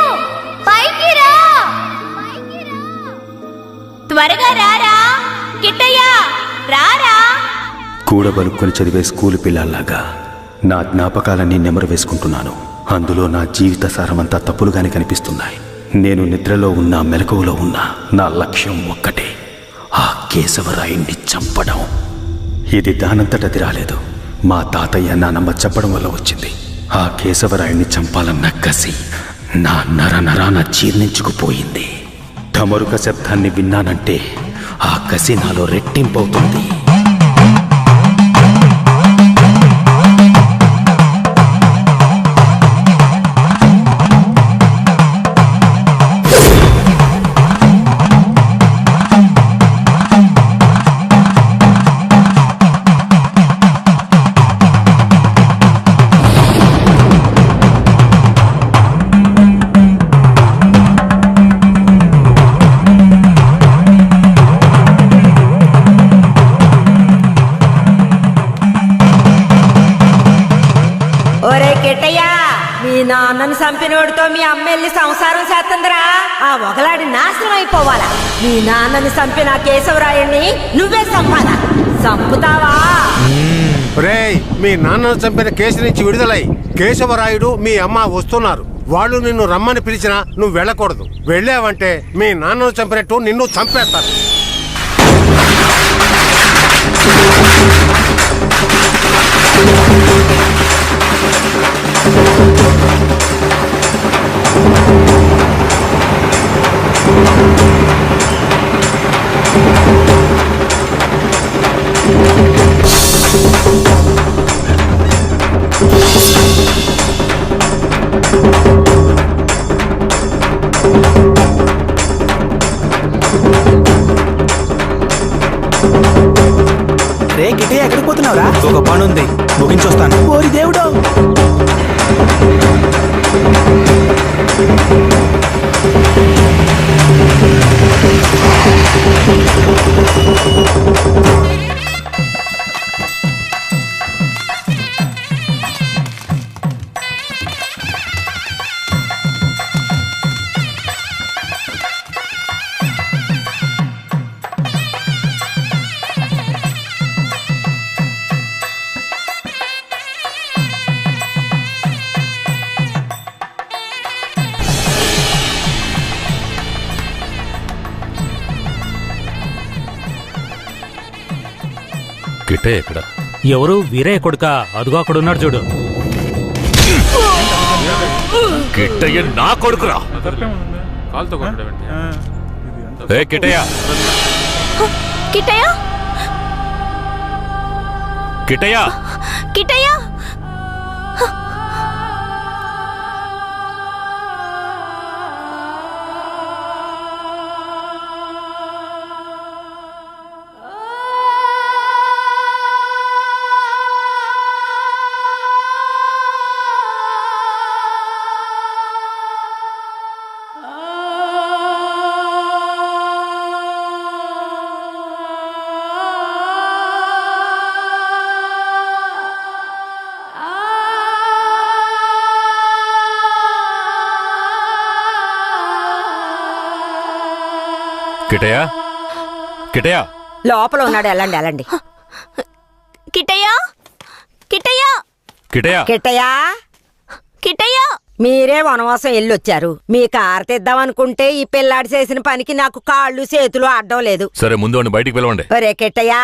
పైకి రా, త్వరగా రారా. కిట్టయ్య రారా. కూడబలుక్కొని చదివే స్కూలు పిల్లల్లాగా నా జ్ఞాపకాలన్నీ నెమరు వేసుకుంటున్నాను. అందులో నా జీవిత సారమంతా తప్పులుగానే కనిపిస్తున్నాయి. నేను నిద్రలో ఉన్నా మెలకువలో ఉన్నా నా లక్ష్యం ఒక్కటే, ఆ కేశవరాయుణ్ణి చంపడం. ఇది దానంతటది రాలేదు, మా తాతయ్య నానమ్మ చెప్పడం వల్ల వచ్చింది. ఆ కేశవరాయుణ్ణి చంపాలన్న కసి నా నరనరాన జీర్ణించుకుపోయింది. ఢమరుక శబ్దాన్ని విన్నానంటే ఆ కసి నాలో రెట్టింపవుతుంది. నాన్నని చంపినోడితో మీ అమ్మ వెళ్ళి సంసారం చేస్తుందిరా. ఆ ఒకలాడి నాశనం అయిపోవాలా. మీ నాన్నని చంపిన కేశవరాయుణ్ణి నువ్వే చంపాలా. చంపుతావా? రేయ్, మీ నాన్నను చంపిన కేసు నుంచి విడుదలై కేశవరాయుడు మీ అమ్మ వస్తున్నారు. వాళ్ళు నిన్ను రమ్మని పిలిచినా నువ్వు వెళ్ళకూడదు. వెళ్ళావంటే మీ నాన్నను చంపినట్టు నిన్ను చంపేస్తారు. రే కిటే, ఎక్కడికి పోతున్నావురా? ఒక పని ఉంది, ముగించొస్తాను. ఓరి దేవుడు. కిట్టయ్య ఎక్కడ? ఎవరు? వీరయ్య కొడుక? అదుగో అక్కడున్నాడు చూడు. కిట్టయ్య నా కొడుకురా. ఏ కిట్టయ్య, కిట్టయ్య, కిట్టయ్య, కిట్టయ్య. కిటయా కిటయా లోపల ఉన్నాడు, వెళ్ళండి వెళ్ళండి. కిట్టయ్యా కిట్టయ్యా కిటయా కిట్టయ్యా కిట్టయ్యా మీరే వనవాసం వెళ్ళొచ్చారు. మీ కారు తెద్దామనుకుంటే ఈ పిల్లాడి చేసిన పనికి నాకు కాళ్ళు చేతులు అడ్డం లేదు. సరే ముందు వాడిని బయటికి పిలవండి. ఒరే కిట్టయ్యా,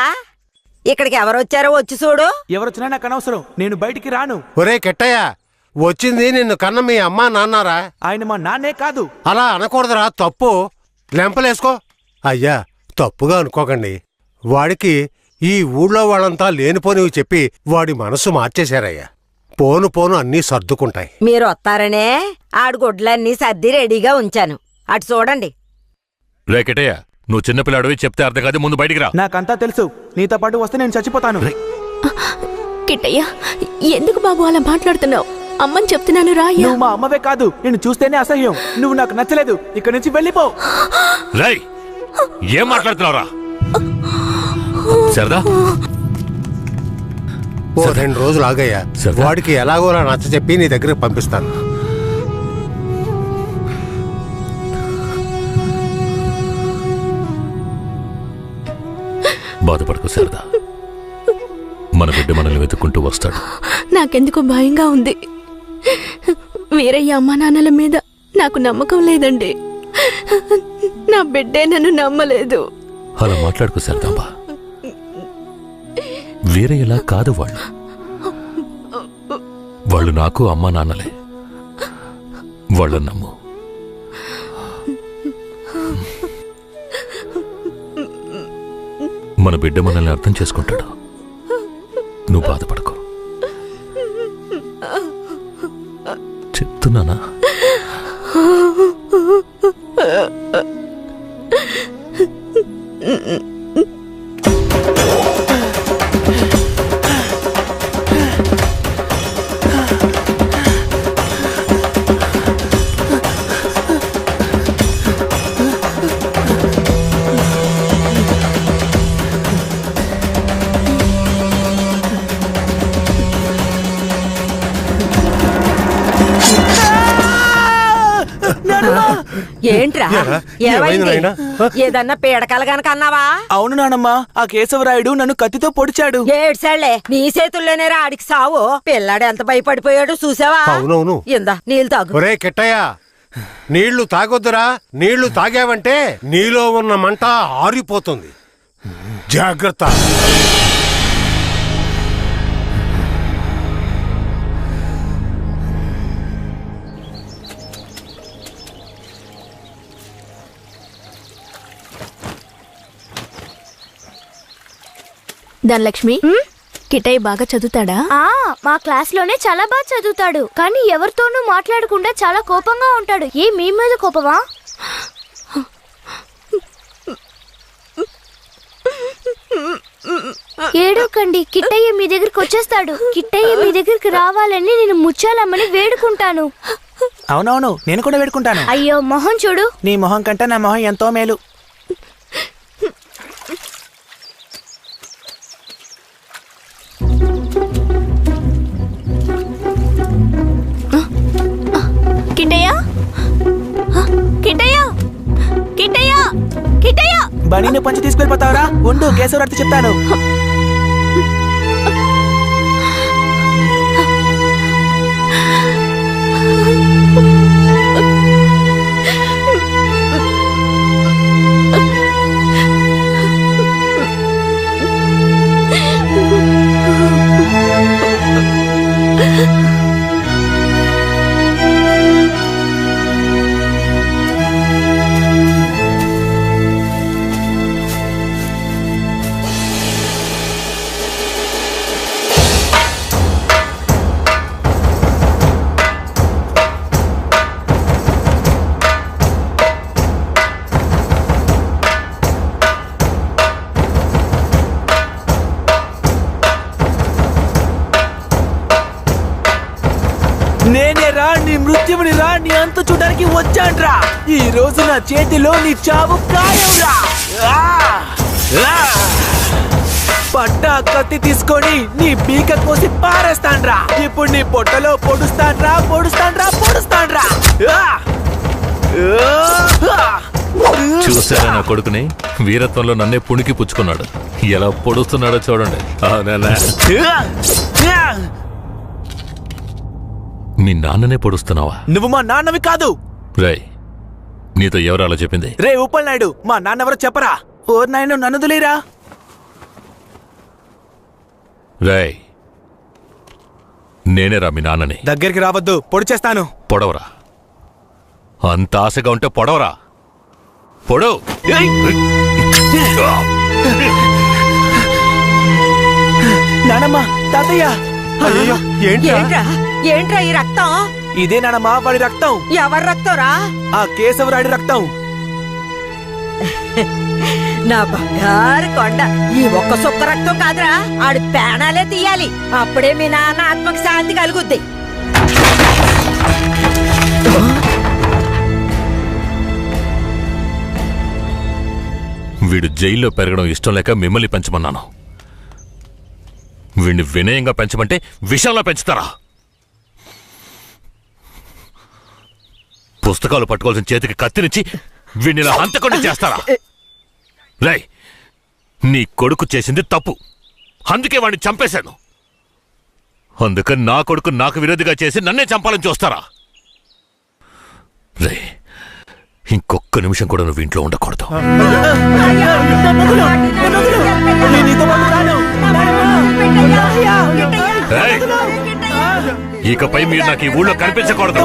ఇక్కడికి ఎవరొచ్చారో వచ్చి చూడు. ఎవరొచ్చినా నాకు అనవసరం, నేను బయటికి రాను. ఒరే కెట్టయ్య, వచ్చింది నిన్ను కన్న మీ అమ్మా నాన్నారా? ఆయన మా నాన్నే కాదు. అలా అనకూడదురా, తప్పు. లెంపలేసుకో. అయ్యా, తప్పుగా అనుకోకండి. వాడికి ఈ ఊళ్ళో వాళ్ళంతా లేనిపోనివి చెప్పి వాడి మనసు మార్చేశారయ్యా. పోను పోను అన్నీ సర్దుకుంటాయి. మీరు వస్తారనే ఆడు గుడ్లన్నీ సర్ది రెడీగా ఉంచాను. అటు చూడండి. రే కిటయా, నువ్వు చిన్నపిల్లాడివి, చెప్తే అర్థం కాదు, ముందు బయటికి రా. నాకంతా తెలుసు, నీతో పాటు వస్తే నేను చచ్చిపోతాను. కిట్టయ్యా, ఎందుకు బాబు అలా మాట్లాడుతున్నావు? అమ్మని చెప్తున్నాను రా. నువ్వు మా అమ్మవే కాదు, నేను చూస్తేనే అసహ్యం. నువ్వు నాకు నచ్చలేదు, ఇక్కడి నుంచి వెళ్ళిపో. రేయ్, ఏం మాట్లాడుతున్నావురా? సరదా ఓ 2 రోజులు ఆగయ్యా. వాడికి ఎలాగోలా నచ్చ చెప్పి నీ దగ్గరకు పంపిస్తాను. బాధపడకు సరదా, మన బిడ్డ మనల్ని వెతుక్కుంటూ వస్తాడు. నాకెందుకు భయంగా ఉంది. వీరయ్య అమ్మా నాన్నల మీద నాకు నమ్మకం లేదండి. నా బిడ్డే నన్ను నమ్మలేదు. అలా మాట్లాడుకో సరదాంబా, వేరే ఎలా కాదు. వాళ్ళు నాకు అమ్మా నాన్నలే, వాళ్ళని నమ్ము. మన బిడ్డ మనల్ని అర్థం చేసుకుంటాడు, నువ్వు బాధపడకు. చెప్తున్నానా? ఏంట్రా ఏమైంది? ఏదన్నా పీడకల గనక అన్నావా? అవును నానమ్మా, ఆ కేశవరాయుడు నన్ను కత్తితో పొడిచాడు. ఏడ్చాళ్లే, నీ చేతుల్లోనే ఆడికి సావు. పిల్లాడు ఎంత భయపడిపోయాడు చూసావా? అవునవును. ఇందా నీళ్ళు తాగు. ఒరే కిట్టయ్య, నీళ్లు తాగొద్దురా. నీళ్లు తాగావంటే నీలో ఉన్న మంట ఆరిపోతుంది. జాగ్రత్త. ధనలక్ష్మి, కిట్టయ్య బాగా చదువుతాడా? మా క్లాస్ లోనే చాలా బాగా చదువుతాడు, కానీ ఎవరితోనూ మాట్లాడకుండా చాలా కోపంగా ఉంటాడు. మీ మీద కోపమా? ఏడోకండి, కిట్టయ్య మీ దగ్గరికి వచ్చేస్తాడు. కిట్టయ్య మీ దగ్గరికి రావాలని నేను ముచ్చాలమ్మని వేడుకుంటాను. అవునవును, నేను కూడా వేడుకుంటాను. అయ్యో మొహం చూడు. నీ మొహం కంటే నా మొహం ఎంతో మేలు. కిట్టయ్య, కిట్టయ్య, కిట్టయ్య, కిట్టయ్య. బనీని పంచి తీసుకెళ్ళిపోతావరా? ఉండు, కేశవరాయుడు చెప్తాను. నేనే రా, నీ మృత్యువుని రా, నీ అంతు చూడడానికి వచ్చాన్రా. ఈ రోజు నా చేతిలో నీ చావు ఖాయంరా. పట్టా కత్తి తీసుకొని నీ పీక కోసి పారేస్తాన్రా. ఇప్పుడు నీ పొట్టలో పొడుస్తాన్రా, పొడుస్తాన్రా, పొడుస్తాన్రా. చూసారా నా కొడుకుని? వీరత్వంలో నన్నే పుణికి పుచ్చుకున్నాడు. ఎలా పొడుస్తున్నాడో చూడండి. మీ నాన్ననే పొడుస్తున్నావా? నువ్వు మా నాన్నవి కాదు. రేయ్, నీతో ఎవరు అలా చెప్పింది? రే ఉప్పల్ నాయుడు, మా నాన్నెవరో చెప్పరా? ఓ నాయన నన్ను దులేరా. రేయ్, నేనేరా మీ నాన్నని. దగ్గరికి రావద్దు, పొడి చేస్తాను. పొడవరా. అంత ఆశగా ఉంటే పొడవరా. పొడవు. నానమ్మ, తాతయ్య. అయ్యో, ఏంట్రా ఏంట్రా ఈ రక్తం? ఇదే నానమ్మ వాడి రక్తం. ఎవరి రక్తంరా? ఆ కేశవరాయుడి రక్తం. నా బంగారు కొండ, ఈ ఒక్క సుక్క రక్తం కాదురా, ఆడి ప్రాణాలే తీయాలి. అప్పుడే మీ నాన్న ఆత్మకు శాంతి కలుగుద్ది. వీడు జైల్లో పెరగడం ఇష్టం లేక మిమ్మల్ని పెంచమన్నాను. వీడిని వినయంగా పెంచమంటే విషంలో పెంచుతారా? పుస్తకాలు పట్టుకోవాల్సిన చేతికి కత్తిరించి వీడిని ఇలా హంతకుండా చేస్తారా? రేయ్, నీ కొడుకు చేసింది తప్పు, అందుకే వాడిని చంపేశాను. అందుకని నా కొడుకు నాకు విరోధిగా చేసి నన్నే చంపాలని చూస్తారా? రే, ఇంకొక్క నిమిషం కూడా నువ్వు ఇంట్లో ఉండకూడదు. ఇకపై మీరు నాకు ఈ ఊళ్ళో కనిపించకూడదు.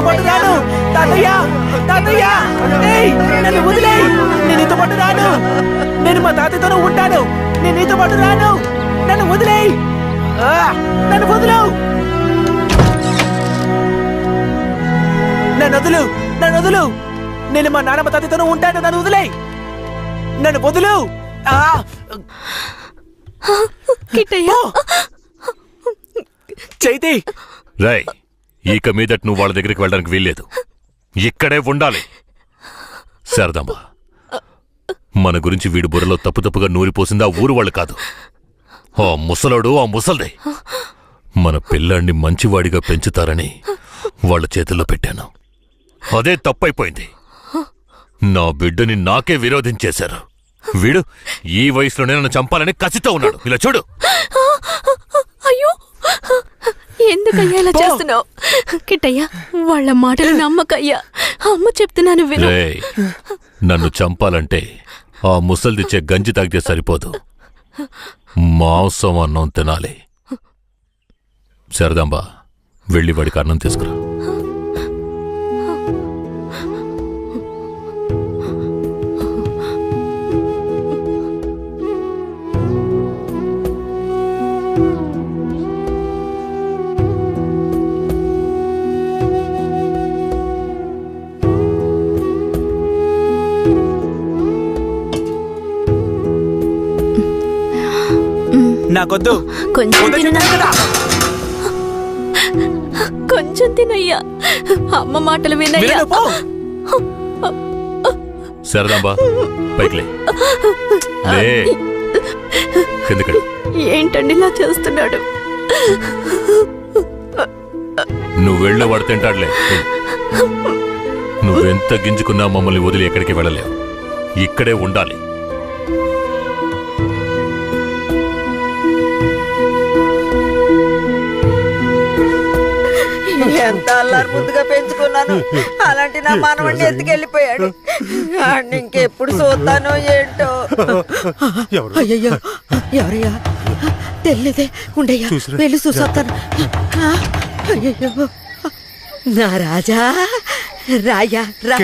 నేను మా తాతయ్యతోనే ఉంటాను. నేను నీతో పాటు రాను. నన్ను వదిలేయ్. నన్ను వదులు. నన్ను వదులు. నన్ను వదులు. నేను మా నాన్నమ్మ తాతయ్యతోనే ఉంటాను. నన్ను వదిలేయ్. నన్ను వదులు. చైతి. రాయ్, ఇక మీదట నువ్వు వాళ్ళ దగ్గరికి వెళ్ళడానికి వీల్లేదు. ఇక్కడే ఉండాలి. శారదమ్మ, మన గురించి వీడి బుర్రలో తప్పుగా నూరిపోసింది ఆ ఊరు వాళ్ళు కాదు, ఆ ముసలోడు, ఆ ముసల్దే. మన పిల్లాన్ని మంచివాడిగా పెంచుతారని వాళ్ళ చేతుల్లో పెట్టాను. అదే తప్పైపోయింది. నా బిడ్డని నాకే విరోధించేశారు. వీడు ఈ వయసులోనే నన్ను చంపాలని కసితో ఉన్నాడు. ఇలా చూడు. అయ్యో, ఎందుకయ్యా ఇలా చేస్తున్నావు? కిట్టయ్యా, వాళ్ళ మాటలు నమ్మకయ్యా. అమ్మ చెప్తున్నాను విను. రేయ్, నన్ను చంపాలంటే ఆ ముసల్దిచ్చే గంజి తాగితే సరిపోదు, మాంసం అన్నం తినాలి. శారదాంబ, వెళ్ళి వాడికి అన్నం తీసుకురా. నాకొద్దు. కొంచెం తినయ్యా. అమ్మ మాటలు వినయ్యా. శారదాంబ, పైకి లే. ఎందుకండి ఏంటండి ఇలా చేస్తున్నాడు? నువ్వు వెళ్ళి వాడు తింటాడులే. నువ్వెంత గింజుకున్నా మమ్మల్ని వదిలి ఎక్కడికి వెళ్ళలేవు. ఇక్కడే ఉండాలి. ఎంత అల్లారు ముందుగా పెంచుకున్నాను, అలాంటి నా మనవడిని ఎత్తుకెళ్ళిపోయాడు. ఇంకెప్పుడు చూస్తానో ఏంటో. అయ్యయ్యో, ఎవరయ్యా? తెలియదే. ఉండయ్యా, వెళ్ళి చూసొస్తాను. అయ్యయ్యో, నా రాజా, రాయా రా.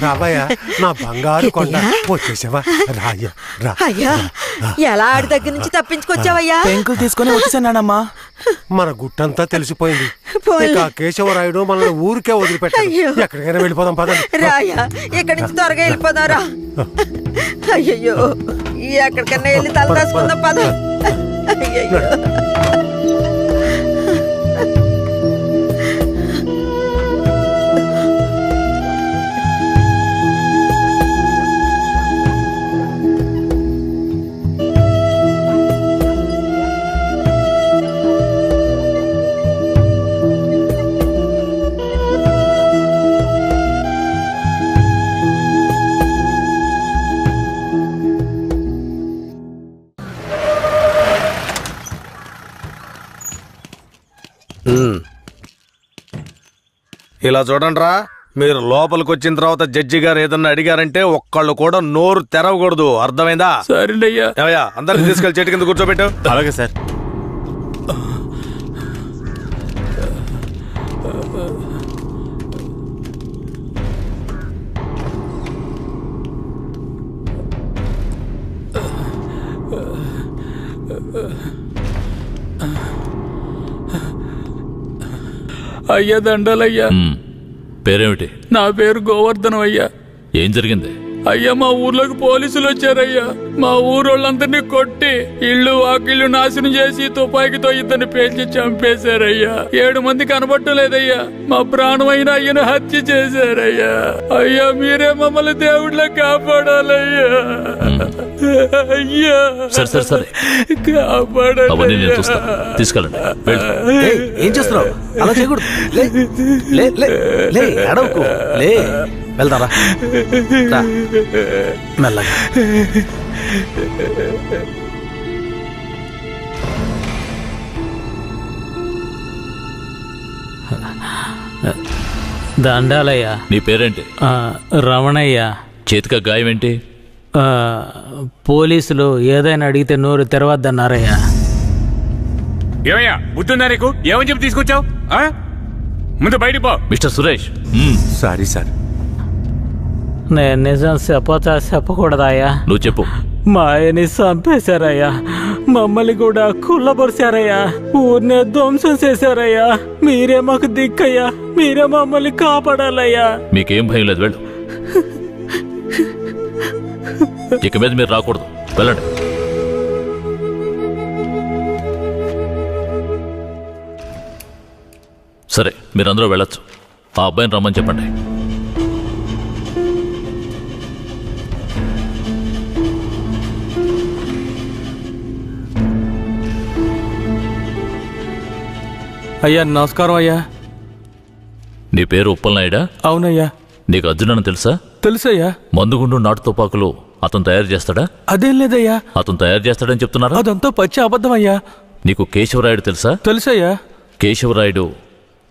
రావయ్యా, నా బంగారు కొండ. వచ్చేసావా? రాయ్యా, రా. అయ్యా, ఎలా ఆడి దగ్గర నుంచి తప్పించుకొచ్చావయ్యా? పెంకులు తీసుకొని వచ్చేసానమ్మా. మన గుట్టంతా తెలిసిపోయింది. కేశవరాయుడు మనల్ని ఊరికే వదిలిపెట్టాడు. ఎక్కడికైనా వెళ్ళిపోదాం పదండి. రాయా, ఇక్కడి నుంచి త్వరగా వెళ్ళిపోదారా. అయ్యయ్యో, ఎక్కడికన్నా వెళ్ళి తల దాచుకుందాం పద. అయ్యయ్యో, ఇలా చూడండిరా, మీరు లోపలికి వచ్చిన తర్వాత జడ్జి గారు ఏదన్నా అడిగారంటే ఒక్కళ్ళు కూడా నోరు తెరవకూడదు, అర్థమైందా? సరేనయ్యా. ఏమయ్యా, అందరికి తీసుకెళ్లి చెట్టు కింద కూర్చోబెట్టు. అలాగే సార్. అయ్యా దండాలయ్యా. పేరేమిటి? నా పేరు గోవర్ధనం అయ్యా. ఏం జరిగింది? అయ్యా మా ఊర్లోకి పోలీసులు వచ్చారయ్యా. మా ఊరోళ్ళందరినీ కొట్టి ఇళ్ళు వాకిళ్ళు నాశనం చేసి తుపాకీతో ఇద్దరిని పేల్చి చంపేశారయ్యా. 7 మంది కనబట్టలేదయ్యా. మా ప్రాణమైన అయ్యను హత్య చేశారయ్యా. అయ్యా మీరే మమ్మల్ని దేవుళ్ళ కాపాడాలయ్యా. అయ్యా సరే అవన్నీ నేను చూస్తాను. తీసుకెళ్ళండి. ఏం చేస్తున్నావు? అలా చేయకూడదు. అడవుకు లే, వెళ్తారా? మెల్లగా. దండాలయ్యా. నీ పేరేంటి? రమణయ్య. చేతిక గాయం ఏంటి? పోలీసులు ఏదైనా అడిగితే నోరు తెరవద్దన్నారయ్యా. ఏమయ్యా, బుద్ధుందా నీకు? ఏమని చెప్పి తీసుకొచ్చావు? ముందు బయట పో. మిస్టర్ సురేష్. Sorry sir. నేను నిజం చెప్పకూడదాయా? నువ్వు చెప్పు. మా ఆయన్ని చంపేశారయ్యా. మమ్మల్ని కూడా కుళ్ళబరిచారయ్యా. ఊరినే ధ్వంసం చేశారయ్యా. మీరే మాకు దిక్కయ్యా. మీరే మమ్మల్ని కాపాడాలయ్యా. మీకేం భయం లేదు, వెళ్ళు. ఇక మీద మీరు రాకూడదు, వెళ్ళండి. సరే, మీరందరూ వెళ్ళొచ్చు. ఆ అబ్బాయిని రమ్మని చెప్పండి. అయ్యా నమస్కారం అయ్యా. నీ పేరు ఉప్పలనాయుడా? అవునయ్యా. నీకు అర్జునని తెలుసా? తెలుసయ్యా. మందుగుండు నాటు తుపాకులు అతను తయారు చేస్తాడా? అదేం లేదయ్యా. అతను తయారు చేస్తాడని చెప్తున్నారా? అదంతా పచ్చి అబద్ధమయ్యా. నీకు కేశవరాయుడు తెలుసా? తెలుసయ్యా. కేశవరాయుడు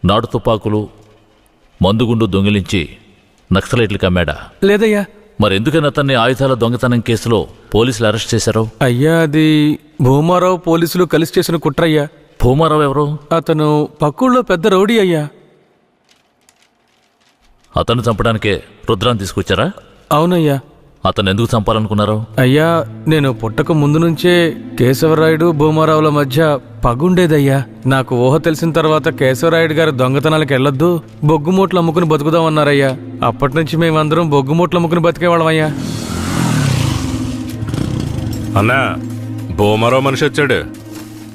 నాటు తుపాకులు మందుగుండు దొంగిలించి నక్సలైట్లకు అమ్మాడా? లేదయ్యా. మరెందుకని అతన్ని ఆయుధాల దొంగతనం కేసులో పోలీసులు అరెస్ట్ చేశారు? అయ్యా అది భూమారావు పోలీసులు కలిసి చేసిన కుట్రయ్యా. భూమారావు ఎవరు? అతను పక్కూళ్ళో పెద్ద రౌడీ అయ్యా. అతను చంపడానికే రుద్రాన్ని తీసుకొచ్చారా? అవునయ్యా. అతను ఎందుకు చంపాలనుకున్నారు? అయ్యా నేను పుట్టక ముందు నుంచే కేశవరాయుడు భూమారావుల మధ్య పగుండేదయ్యా. నాకు ఊహ తెలిసిన తర్వాత కేశవరాయుడు గారు దొంగతనాలకు వెళ్ళొద్దు, బొగ్గుమూట్లు అమ్ముకుని బతుకుదామన్నారయ్యా. అప్పటి నుంచి మేమందరం బొగ్గుమూట్లు అమ్ముకుని బతికేవాళ్ళమయ్యా. అన్నా, భూమారావు మనిషి వచ్చాడు.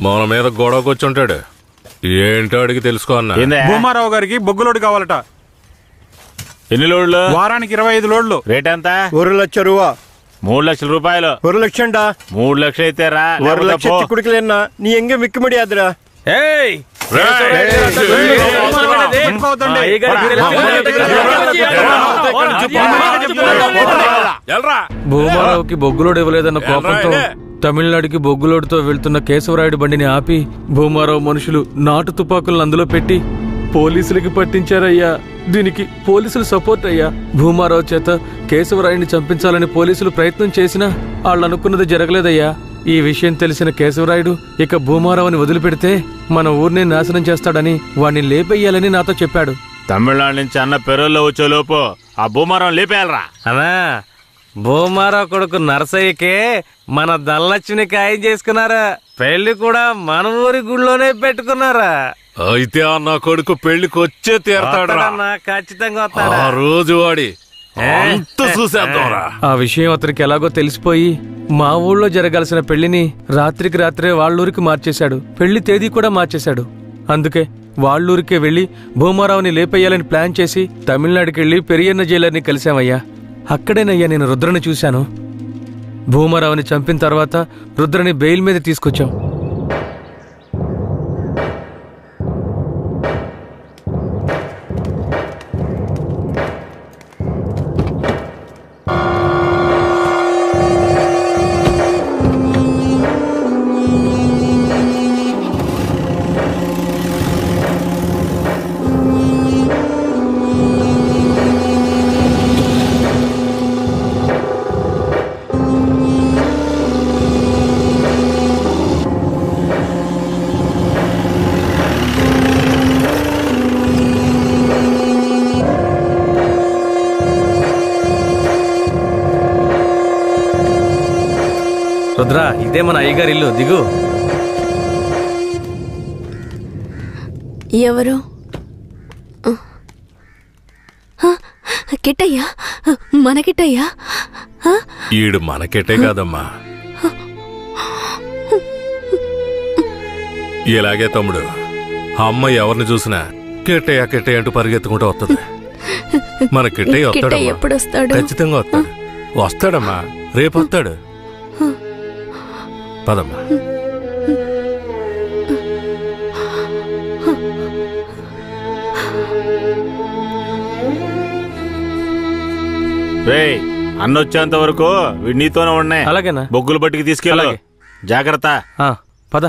మన మీద గొడవకు వచ్చి ఉంటాడు. ఏంటో అడిగి తెలుసుకో అన్నా. భూమారావు గారికి బొగ్గులోడు కావాలట. ఎన్ని లోడ్లు? వారానికి 25 లోడ్లు. రేట్ ఎంత? 1 లక్ష రూపా. 3 లక్షల రూపాయలు. 1 లక్షండా? 3 లక్షలు అయితే రా. 1 లక్ష చిక్కుడికిలేనా నీ ఎంగే మిక్కి ముడియాదురా. భూమారావుకి బొగ్గులోడు ఇవ్వలేదన్న కోపంతో తమిళనాడుకి బొగ్గులోడుతో వెళ్తున్న కేశవరాయుడు బండిని ఆపి భూమారావు మనుషులు నాటు తుపాకులను అందులో పెట్టి పోలీసులకి పట్టించారయ్యా. దీనికి పోలీసులు సపోర్ట్ అయ్యా. భూమారావు చేత కేశవరాయుడిని చంపించాలని పోలీసులు ప్రయత్నం చేసినా వాళ్ళు అనుకున్నది జరగలేదయ్యా. ఈ విషయం తెలిసిన కేశవరాయుడు ఇక భూమారావుని వదిలిపెడితే మన ఊరిని నాశనం చేస్తాడని వాణ్ణి లేపెయ్యాలని నాతో చెప్పాడు. తమిళనాడు నుంచి అన్న పెరల్లో వచ్చే లోపు ఆ భూమారావు లేపేయాలరా. అన్నా, భూమారావు కొడుకు నరసయ్యకే మన ధనలక్ష్మిని ఖాయం చేసుకున్నారా. పెళ్లి కూడా మన ఊరి గుళ్ళోనే పెట్టుకున్నారా. అయితే ఆ నా కొడుకు పెళ్లికి వచ్చే తీరతాడరా. ఖచ్చితంగా ఆ రోజు వాడి అంత చూసేద్దాంరా. ఆ విషయం అతనికి ఎలాగో తెలిసిపోయి మా ఊళ్ళో జరగాల్సిన పెళ్లిని రాత్రికి రాత్రే వాళ్ళూరికి మార్చేశాడు. పెళ్లి తేదీ కూడా మార్చేశాడు. అందుకే వాళ్ళూరికే వెళ్లి భూమారావుని లేపేయాలని ప్లాన్ చేసి తమిళనాడుకి వెళ్లి పెరియన్న జైలర్ని కలిశామయ్యా. అక్కడేనయ్యా నేను రుద్రని చూశాను. భూమారావుని చంపిన తర్వాత రుద్రని బెయిల్ మీద తీసుకొచ్చాం. రుద్రా ఇదే మన అయ్యగారి ఇల్లు, దిగు. ఎవరు? కిట్టయ్యా, మన కిట్టయ్యా. ఈడు మనకెటే కాదమ్మా. ఇలాగే తమ్ముడు, అమ్మ ఎవరిని చూసినా కిట్టయ్య కిట్టయ్య అంటూ పరిగెత్తుకుంటూ వస్తుంది. మన కిట్టయ్య కిట్టయ్య ఎప్పుడు వస్తాడు? ఖచ్చితంగా వస్తాడు. వస్తాడమ్మా, రేపు వస్తాడు. పదమ్మా. రేయ్, అన్నొచ్చేంత వరకు వీడు నీతోనే ఉన్నాయి. అలాగేనా? బొగ్గులు బట్టికి తీసుకెళ్ళు. జాగ్రత్త. పద.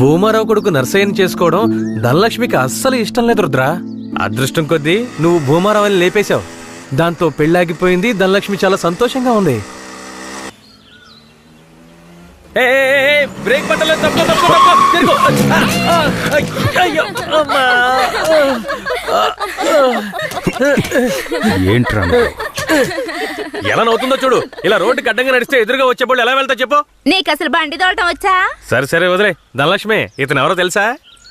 భూమారావు కొడుకు నర్సయ్యని చేసుకోవడం ధనలక్ష్మికి అస్సలు ఇష్టం లేదు రుద్రా. అదృష్టం కొద్దీ నువ్వు భూమారావుని లేపేశావు. దాంతో పెళ్ళాగిపోయింది. ధనలక్ష్మి చాలా సంతోషంగా ఉంది. బ్రేక్ పట్టలేదు. తప్పు తప్పు ఏంట్రా ఎలా నవ్వుతుందో చూడు. ఇలా రోడ్డుకి అడ్డంగా నడిస్తే ఎదురుగా వచ్చేప్పుడు ఎలా వెళ్తా చెప్పు. నీకు అసలు బండి తోడటం వచ్చా? సరే సరే వదిలే. ధనలక్ష్మి, ఇతను ఎవరో తెలుసా?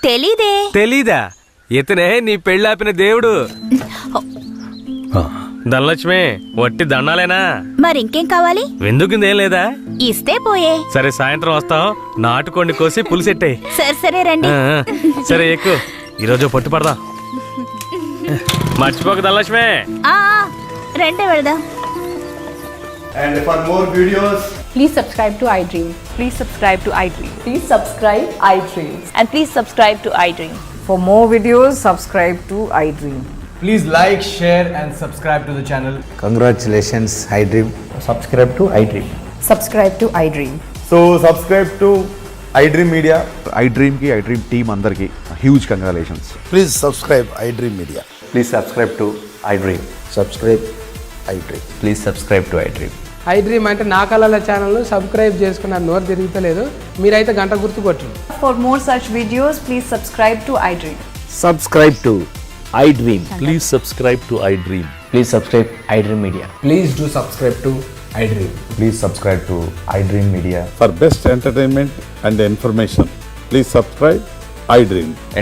తెలీదే. తెలీదా? ఇతనే నీ పెళ్ళాపిన దేవుడు. ధనలక్ష్మి, వట్టి దండాలేనా? మరింకేం కావాలి? విందుకుందేం లేదా? ఇస్తే పోయే. సరే, సాయంత్రం వస్తాం. నాటుకోండి కోసి పులిసెట్టాయి. సరే సరే రండి. సరే ఎక్కువ. ఈరోజు పట్టు పడదాం. మర్చిపోక ధనలక్ష్మి. రండి వెళదాం. And for more videos, please subscribe to iDream. Please subscribe to iDream. Please subscribe iDream. And please subscribe to iDream. For more videos, subscribe to iDream. please like, share and subscribe to the channel. Congratulations, iDream. Subscribe to iDream. Subscribe to iDream. So subscribe to iDream Media. iDream ki iDream team andarki huge congratulations. Please subscribe iDream Media. Please subscribe to iDream. Subscribe iDream. Please subscribe to iDream. iDream అంటే నా కళల channel subscribe చేసుకున్న నోరు తిరుగుతలేదు. మీరైతే గంట గుర్తు కొట్టండి. For more such videos, please subscribe to iDream. Subscribe to iDream. Please subscribe to iDream. Please subscribe iDream Media. Please do subscribe to iDream. Please subscribe to iDream Media. For best entertainment and information, please subscribe iDream.